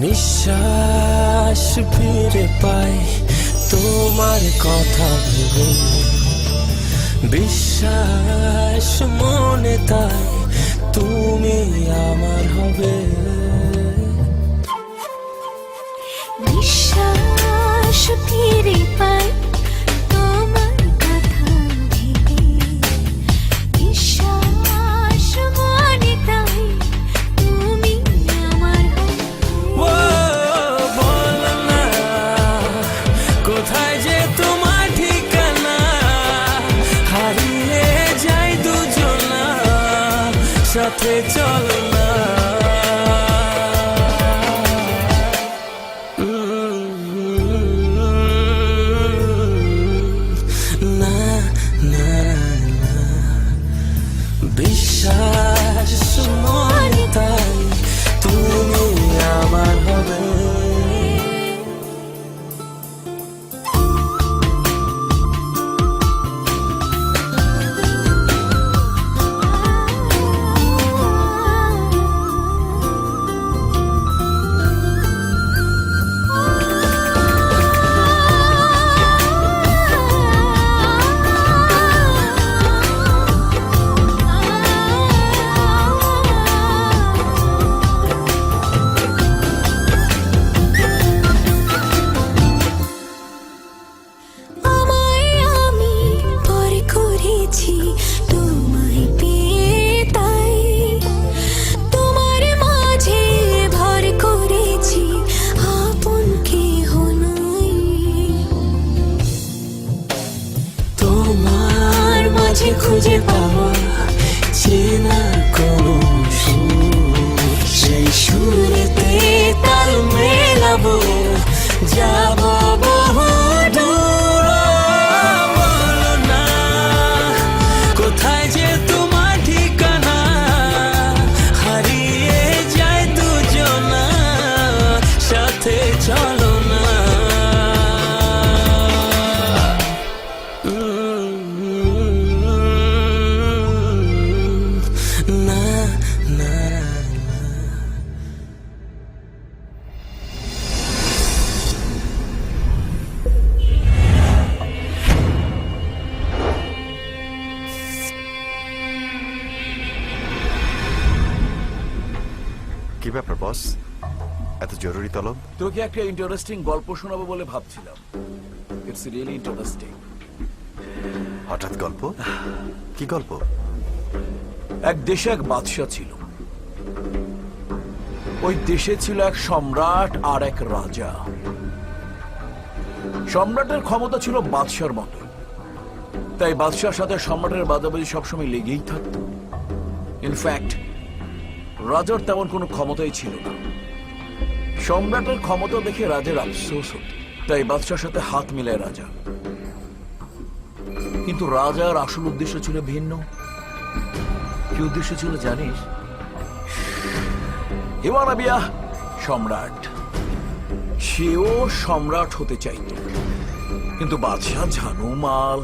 নিঃশ্বাস ফিরে পাই তোমার কথা ভেবে, বিশ্বাস মনে তাই তুমি আমার হবে। নিঃশ্বাস ফিরে পাই তোমার কথা ভেবে, বিশ্বাস মনে তাই তুমি আমার হবে। বল না কোথায় যে তোমার ঠিকানা, হারিয়ে যাই দুজনা, সাথে চলো না। না না না, বিশ্বাস মনে তাই তুমি আমার হবে। না না কি ব্যাপার বস, এত জরুরি তলব? তোকে একটা ইন্টারেস্টিং গল্প শোনাবো বলে ভাবছিলাম। It's really interesting. হঠাৎ গল্প? কি গল্প? এক দেশে এক বাদশা ছিল। ওই দেশে ছিল এক সম্রাট আর এক রাজা। সম্রাটের ক্ষমতা ছিল বাদশার মতো, তাই বাদশার সাথে সম্রাটের বাদাবাদি সবসময় লেগেই থাকতো। ইনফ্যাক্ট রাজার তেমন কোনো ক্ষমতাই ছিল না। সম্রাটের ক্ষমতা দেখে রাজার আফসোস হতো, তাই বাদশার সাথে হাত মিলায় রাজা। কিন্তু রাজার আসল উদ্দেশ্য ছিল ভিন্ন। কি উদ্দেশ্য ছিল জানিস? হিমানাবিয়া সম্রাট, সেও সম্রাট হতে চাইত, কিন্তু বাদশাহ ঝানু মাল।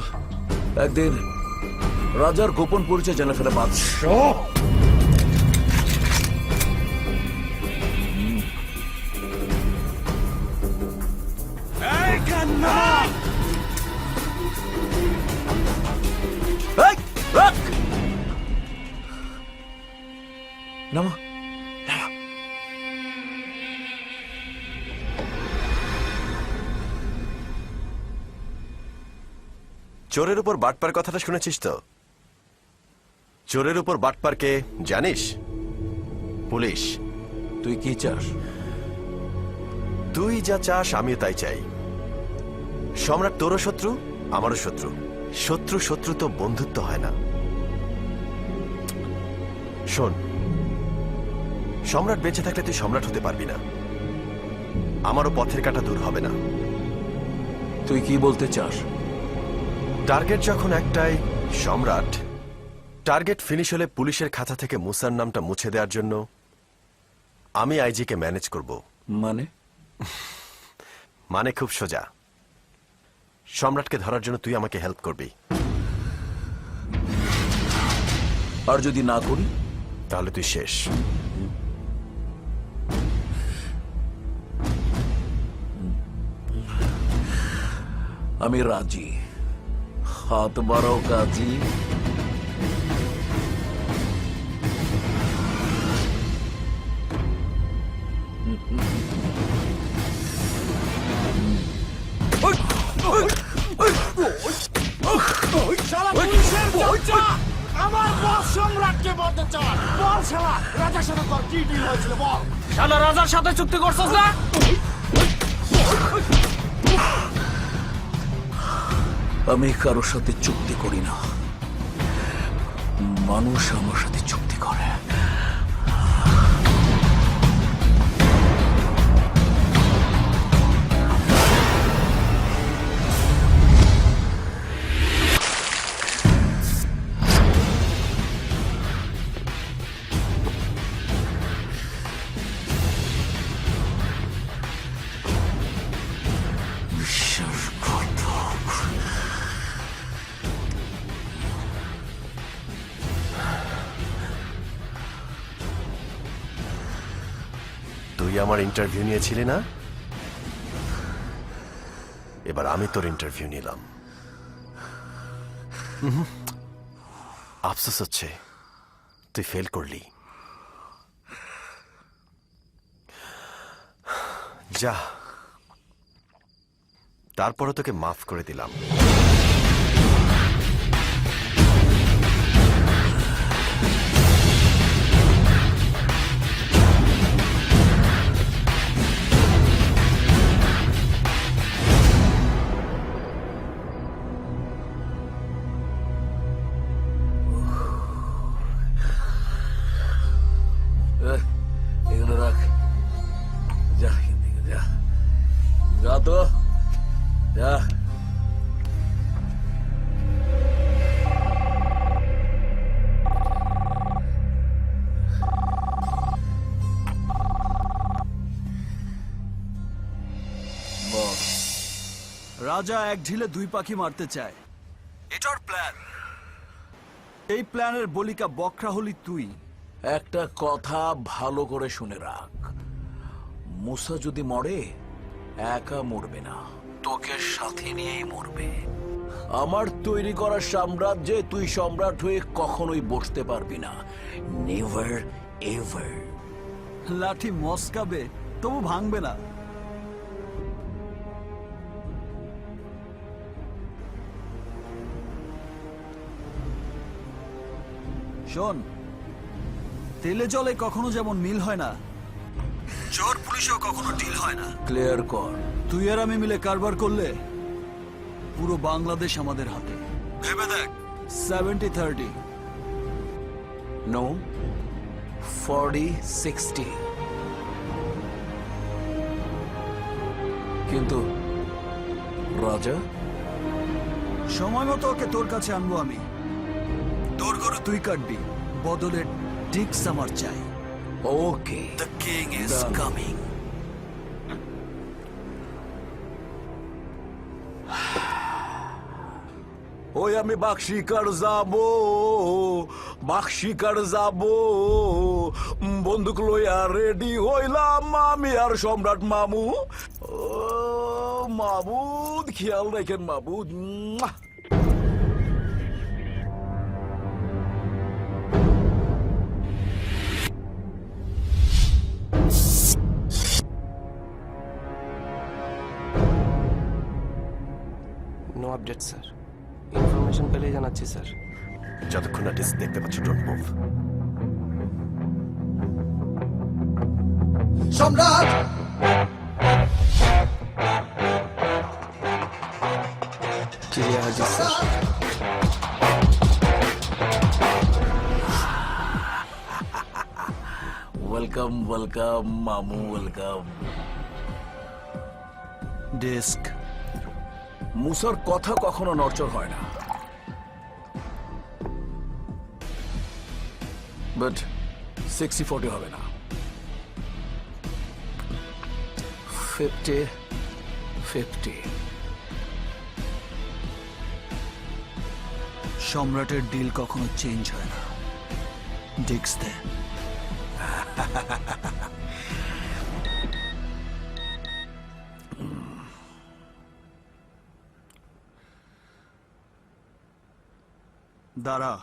একদিন রাজার গোপন পরিচয় জেনে ফেলে বাদশাহ। নামা চোরের উপর বাটপার কথাটা শুনেছিস তো? চোরের উপর বাটপার কে জানিস? পুলিশ। তুই কি চাস? তুই যা চাস আমিও তাই চাই। সম্রাট তোরও শত্রু, আমারও শত্রু। শত্রু শত্রু তো বন্ধুত্ব হয় না। শোন, সম্রাট বেঁচে থাকলে তুই সম্রাট হতে পারবি না, আমারও পথের কাটা দূর হবে না। তুই কি বলতে চাস? টার্গেট যখন একটাই, সম্রাট, টার্গেট ফিনিশ হলে পুলিশের খাতা থেকে মুসার নামটা মুছে দেওয়ার জন্য আমি আইজিকে ম্যানেজ করব। মানে? মানে খুব সোজা। সম্রাটকে ধরার জন্য তুই আমাকে হেল্প করবি। আর যদি না করি? তাহলে তুই শেষ। আমি রাজি। হাত বাড়াও কাজী। আমার বস সম্রাটকে বলতে চায়। বল শালা, রাজার সাথে তোর কি ডিল হয়েছিল বল? শালা রাজার সাথে চুক্তি করছস না? আমি কারোর সাথে চুক্তি করি না, মানুষ আমার সাথে চুক্তি করে। তুই আমার ইন্টারভিউ নিয়েছিলি না? এবার আমি তোর ইন্টারভিউ নিলাম। আফসোস হচ্ছে তুই ফেল করলি। যা, তারপরও তোকে মাফ করে দিলাম। এগুলো রাখ, যা এদিকে যা, যা তো যা। রাজা এক ঢিলে দুই পাখি মারতে চায়, এটার প্ল্যান। এই প্ল্যানের বলিকা বকরা হলি তুই। একটা কথা ভালো করে শুনে রাখ, মুসা যদি মরে একা মরবে না, তোকে সাথে নিয়েই মরবে। আমার তৈরি করা সাম্রাজ্যে তুই সম্রাট হয়ে কখনোই বসতে পারবি না, নেভার এভার। লাঠি মস্কাবে তবু ভাঙবে না। শোন, তেলে জলে কখনো যেমন মিল হয় না, চোর পুলিশেও কখনো ডিল হয় না। ক্লিয়ার কর। তুই আর আমি মিলে কারবার করলে পুরো বাংলাদেশ আমাদের হাতে। ভেবে দেখ, 70-30। নো, 40-60। কিন্তু রাজা, সময় মতো ওকে তোর কাছে আনবো আমি। তোর গরু তুই কাটবি, বদলে ডিক্স আমার চাই। ওকে, দ্য কিং ইজ কামিং। ওই আমি বাক্সিকার যাবো, বাক্সিকার যাবো, বন্দুক লইয়া রেডি হইলাম আমি আর সম্রাট মামু। ও মাবুদ, খেয়াল রাখেন মাবুদ। নো আপডেট স্যার, ইনফরমেশন পেলেই জানাচ্ছি স্যার। যতক্ষণ না ডিস্ক দেখতে পাচ্ছ, ডোন্ট মুভ। সম্রাট! চিড়িয়া হাজির স্যার। ওয়েলকাম ওয়েলকাম মামু, ওয়েলকাম। ডিস্ক। মুসার কথা কখনো নড়চড় হয় না, বাট 60-40 হবে না, 50-50। সম্রাটের ডিল কখনো চেঞ্জ হয় না। ডিক্স দে। দাঁড়া।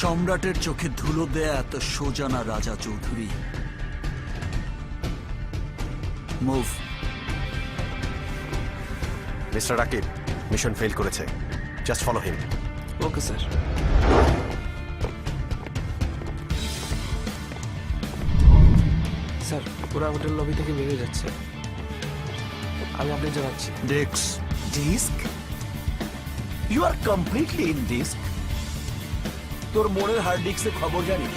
সম্রাটের চোখে ধুলো দেয়া এত সোজা না Raja Chowdhury. Move. Mister Rakib, mission fail করেছে, just follow him. Okay sir. Sir, পুরা হোটেল লবি থেকে বেরিয়ে যাচ্ছে, আমি আপডেট জানাচ্ছি। ডিক্স। Disk? You are completely in disk. তোর মনের হার্ড ডিস্কে খবর জানিস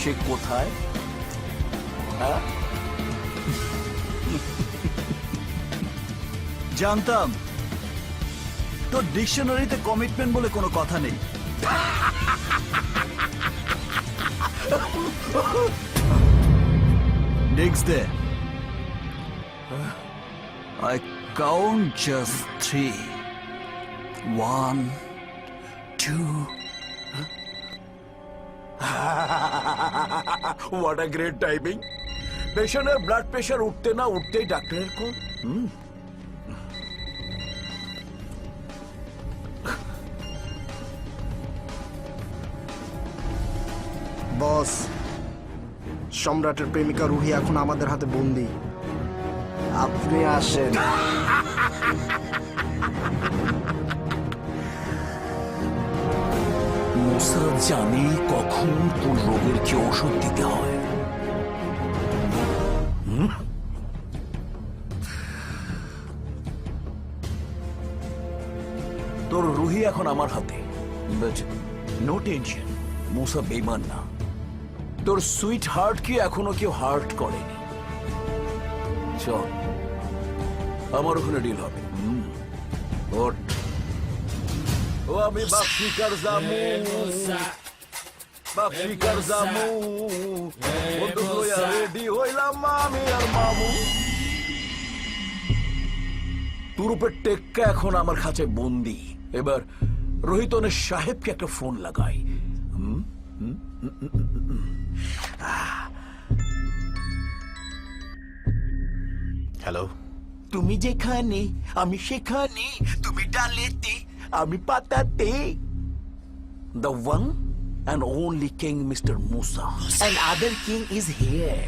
সে কোথায়? জানতাম তোর ডিকশনারিতে কমিটমেন্ট বলে কোনো কথা নেই। ডিক্স দে। I count just 3. 1, 2. What a great timing! পেশেন্টের ব্লাড প্রেশার উঠতে না উঠতেই ডাক্তারের কল। বস, সম্রাটের প্রেমিকা রুহি এখন আমাদের হাতে বন্দী। আপনি আসেন। মুসা জানে কখন কোন রোগের কি ওষুধ দিতে হয়। তোর রুহি এখন আমার হাতে। বাট নো টেনশন, মুসা বেমান না। তোর সুইট হার্ট কি এখনো কেউ হার্ট করেনি। চল, আমার ওখানে ডিল হবে। ওঠ। ও আমি বাফিকার জামু, বাফিকার জামু, বন্ধু হইয়া রেডি হইলাম আমি আর মামু। তুরুপের টেক্কা এখন আমার খাঁচায় বন্দি। এবার রোহিতনের সাহেবকে একটা ফোন লাগাই। হ্যালো, তুমি যেখানে আমি সেখানে, তুমি ডালেতে আমি পাতাতে। The one and only king, Mr. Musa. And other king is here.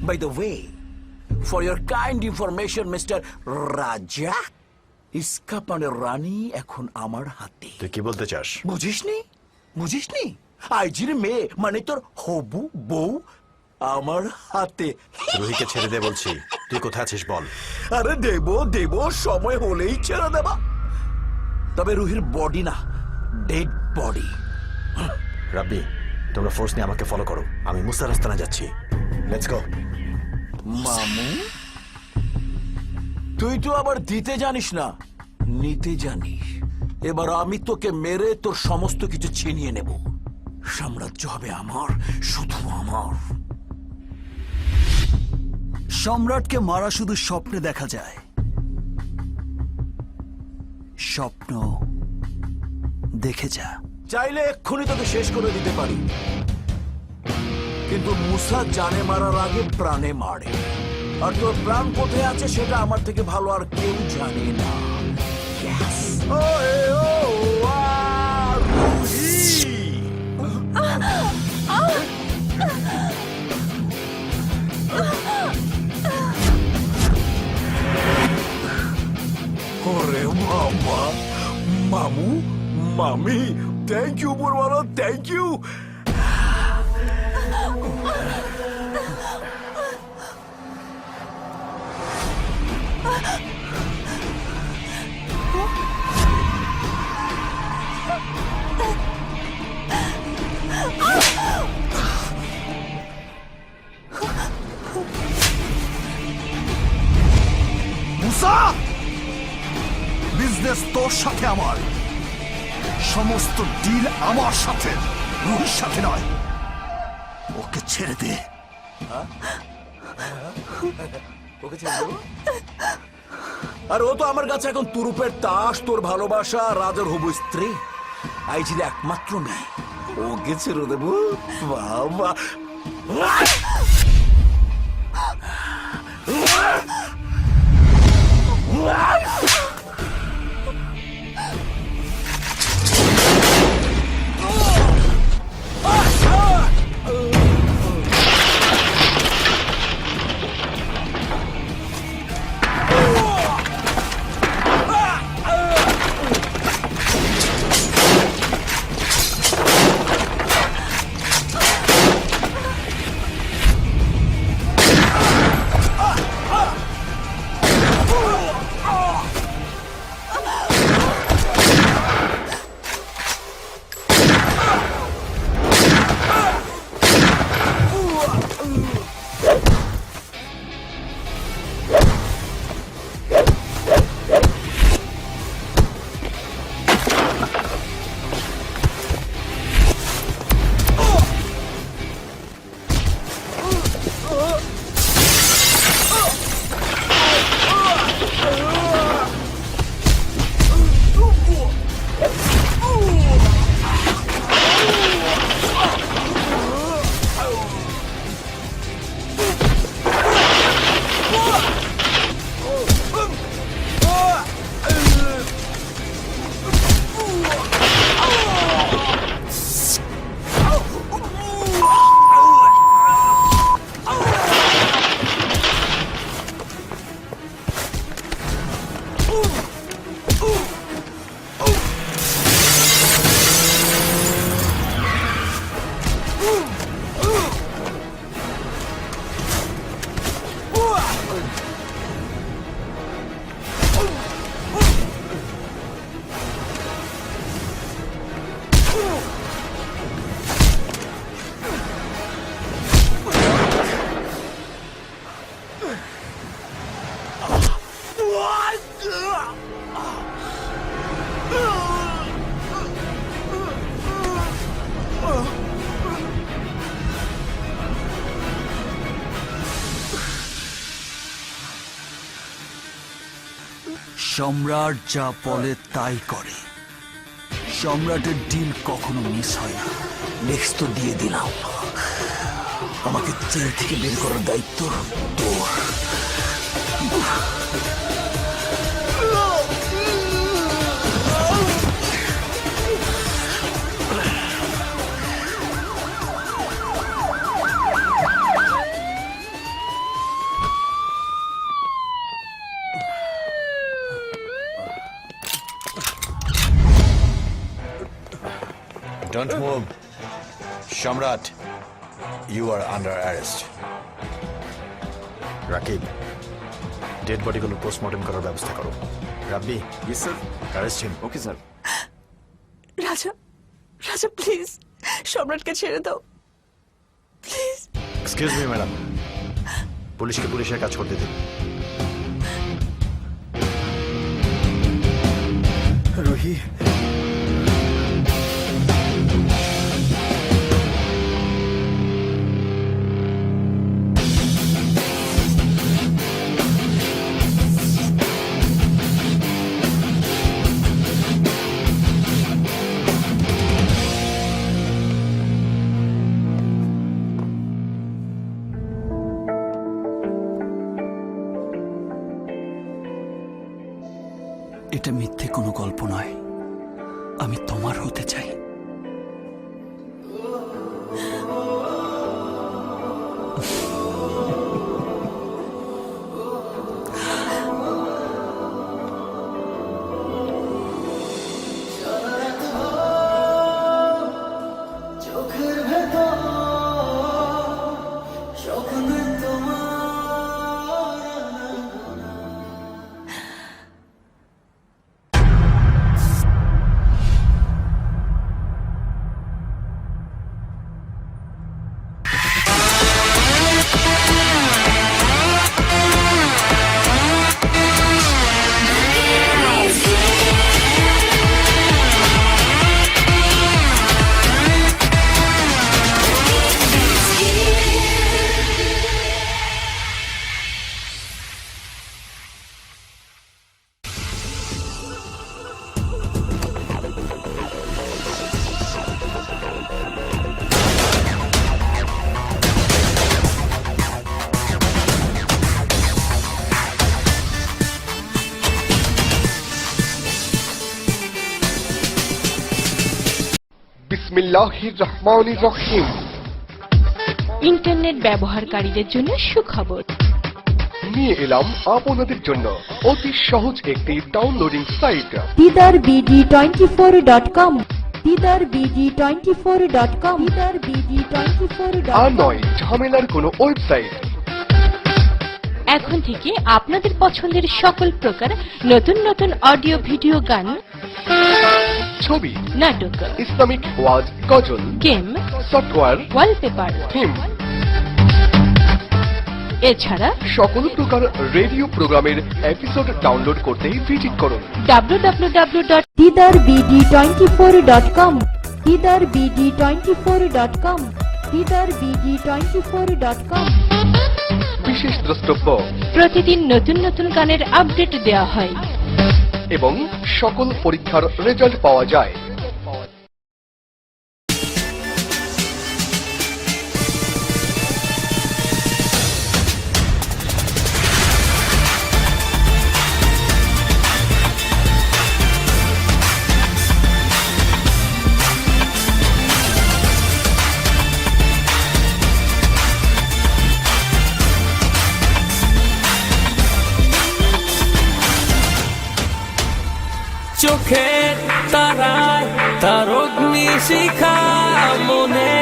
By the way, for your kind information, Mr. Raja, ইস্কাপানের রানী এখন আমার হাতে। তুই কি বলতে চাস? বুঝিসনি? বুঝিসনি? আইজির মেয়ে মানে তোর হবু বউ আমার হাতে। রুহিকে ছেড়ে দে বলছি। তুই কোথায় আছিস বল। আরে দেব সময় হলেই ছেড়ে দেবা। তবে রুহির বডি না, ডেড বডি। রাব্বি, তোমরা ফোর্স নিয়ে আমাকে ফলো করো। আমি মুসার আস্তানা যাচ্ছি। Let's go. মামু, তুই তো আবার দিতে জানিস না, নিতে জানিস। এবার আমি তোকে মেরে তোর সমস্ত কিছু ছিনিয়ে নেব। সাম্রাজ্য হবে আমার, শুধু আমার। সম্রাটকে মারা শুধু স্বপ্নে দেখা যায়, স্বপ্ন দেখে যা। চাইলে এক্ষুনি তোকে শেষ করে দিতে পারি, কিন্তু মুসা জানে মারার আগে প্রাণে মারে। আর তোর প্রাণ কোথায় আছে সেটা আমার থেকে ভালো আর কেউ জানে না। ওরে মামা, মামু, মামি, থ্যাংক ইউ বুড়বালা, থ্যাংক ইউ। মুসা, বিজনেস তোর সাথে আমার, সমস্ত ডিল আমার সাথে, রুহির সাথে নয়। ওকে ছেড়ে দে। ওকে ছেড়ে দেবো? আর ও তো আমার কাছে এখন তুরুপের তাস, তোর ভালোবাসা, রাজার হবু স্ত্রী, আইজির একমাত্র মেয়ে। ওকে ছেড়ে দেবো? বাবা, সম্রাট যা বলে তাই করে। সম্রাটের ডিল কখনো মিস হয় না। নেক্সট তো দিয়ে দিলাম, আমাকে জেল থেকে বের করার দায়িত্ব তোর। Don't move. Shamrat, you are under arrest. Rakib, dead বডিগুলো পোস্টমর্টেম করার ব্যবস্থা করো। Rabbi, yes sir. Arrest him. Okay sir. Raja, Raja please সম্রাটকে ছেড়ে দাও প্লিজ। এক্সকিউজ মি ম্যাডাম, পুলিশকে পুলিশের কাজ করতে দিন। রুহি, এটা মিথ্যে কোনো গল্প নয়, আমি তোমার হতে চাই। বিসমিল্লাহির রহমানির রহিম। ইন্টারনেট ব্যবহারকারীদের জন্য সুখবর। নিয়ে এলাম আপনাদের জন্য অতি সহজ একটি downloading site. didarbd24.com didarbd24.com didarbd24.com আর নয় ঝামেলার কোনো ওয়েবসাইট। এখন থেকে আপনাদের পছন্দের সকল প্রকার নতুন নতুন অডিও ভিডিও গান, ছবি, নাটক, ইসলামিক ওয়াজ, গজল, গেম, সফটওয়্যার, ওয়ালপেপার, থিম, এছাড়া সকল প্রকার রেডিও প্রোগ্রামের এপিসোড ডাউনলোড করতে ভিজিট করুন www.didarbd24.com didarbd24.com didarbd24.com। বিশেষ দ্রষ্টব্য, প্রতিদিন নতুন নতুন গানের আপডেট দেওয়া হয় এবং সকল পরীক্ষার রেজাল্ট পাওয়া যায়। চোখের তারায় তার অগ্নি শিখা, মনে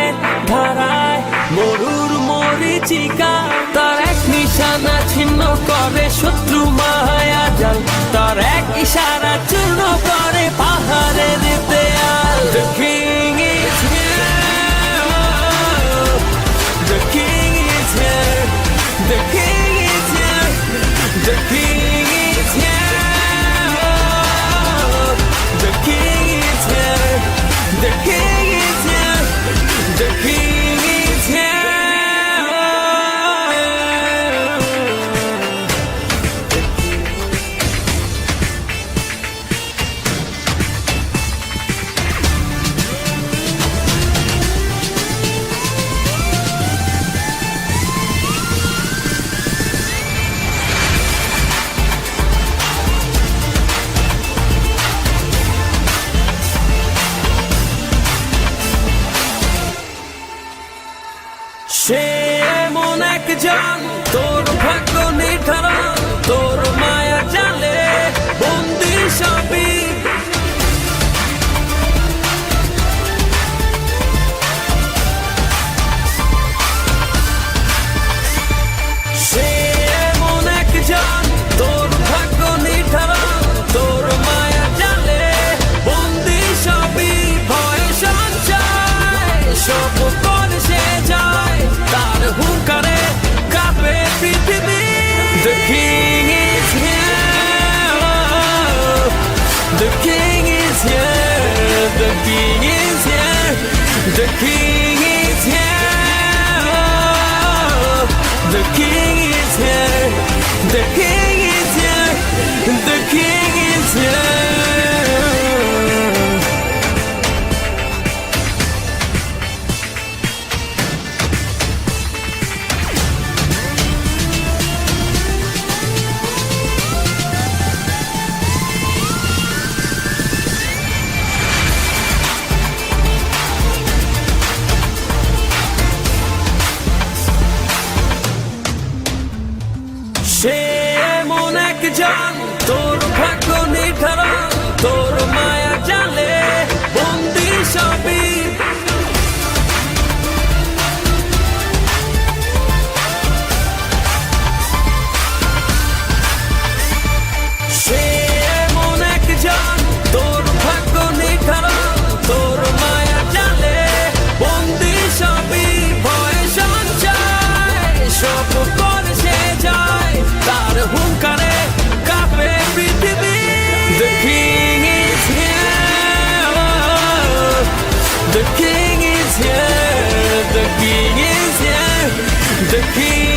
ধারায় মরুর মরিচিকা, তার এক নিশানা ছিন্ন করে শত্রু মায়া জাল, তার এক ইশারা চূর্ণ করে পাহাড়ের দেয়াল। The king is here, the king is here, the king is here, the king is here, the king is here, the king is here, the king is here. সে এমন একজন তোর ভাগ্য নির্ধারণ তোর মায়া জালে বন্দি সবই সে এমন একজন তোর ভাগ্য নির্ধারণ তোর মায়া জালে বন্দি সবই ভয় সঞ্চয় সব করে সে যায় তার হুঙ্কারে কাঁপে পৃথিবী The king is here The king is here The king is here The king is here The king is here The king is here The king is here সে এমন একজন তোর ভাগ্য নির্ধারণ তোর মায়া জালে বন্দি সবই সে এমন একজন তোর ভাগ্য নির্ধারণ তোর মায়া জালে বন্দি সবই ভয় সঞ্চয় সব করে সে যায় তার হুঙ্কারে কাঁপে পৃথিবী The king is here The king is here The king is here The king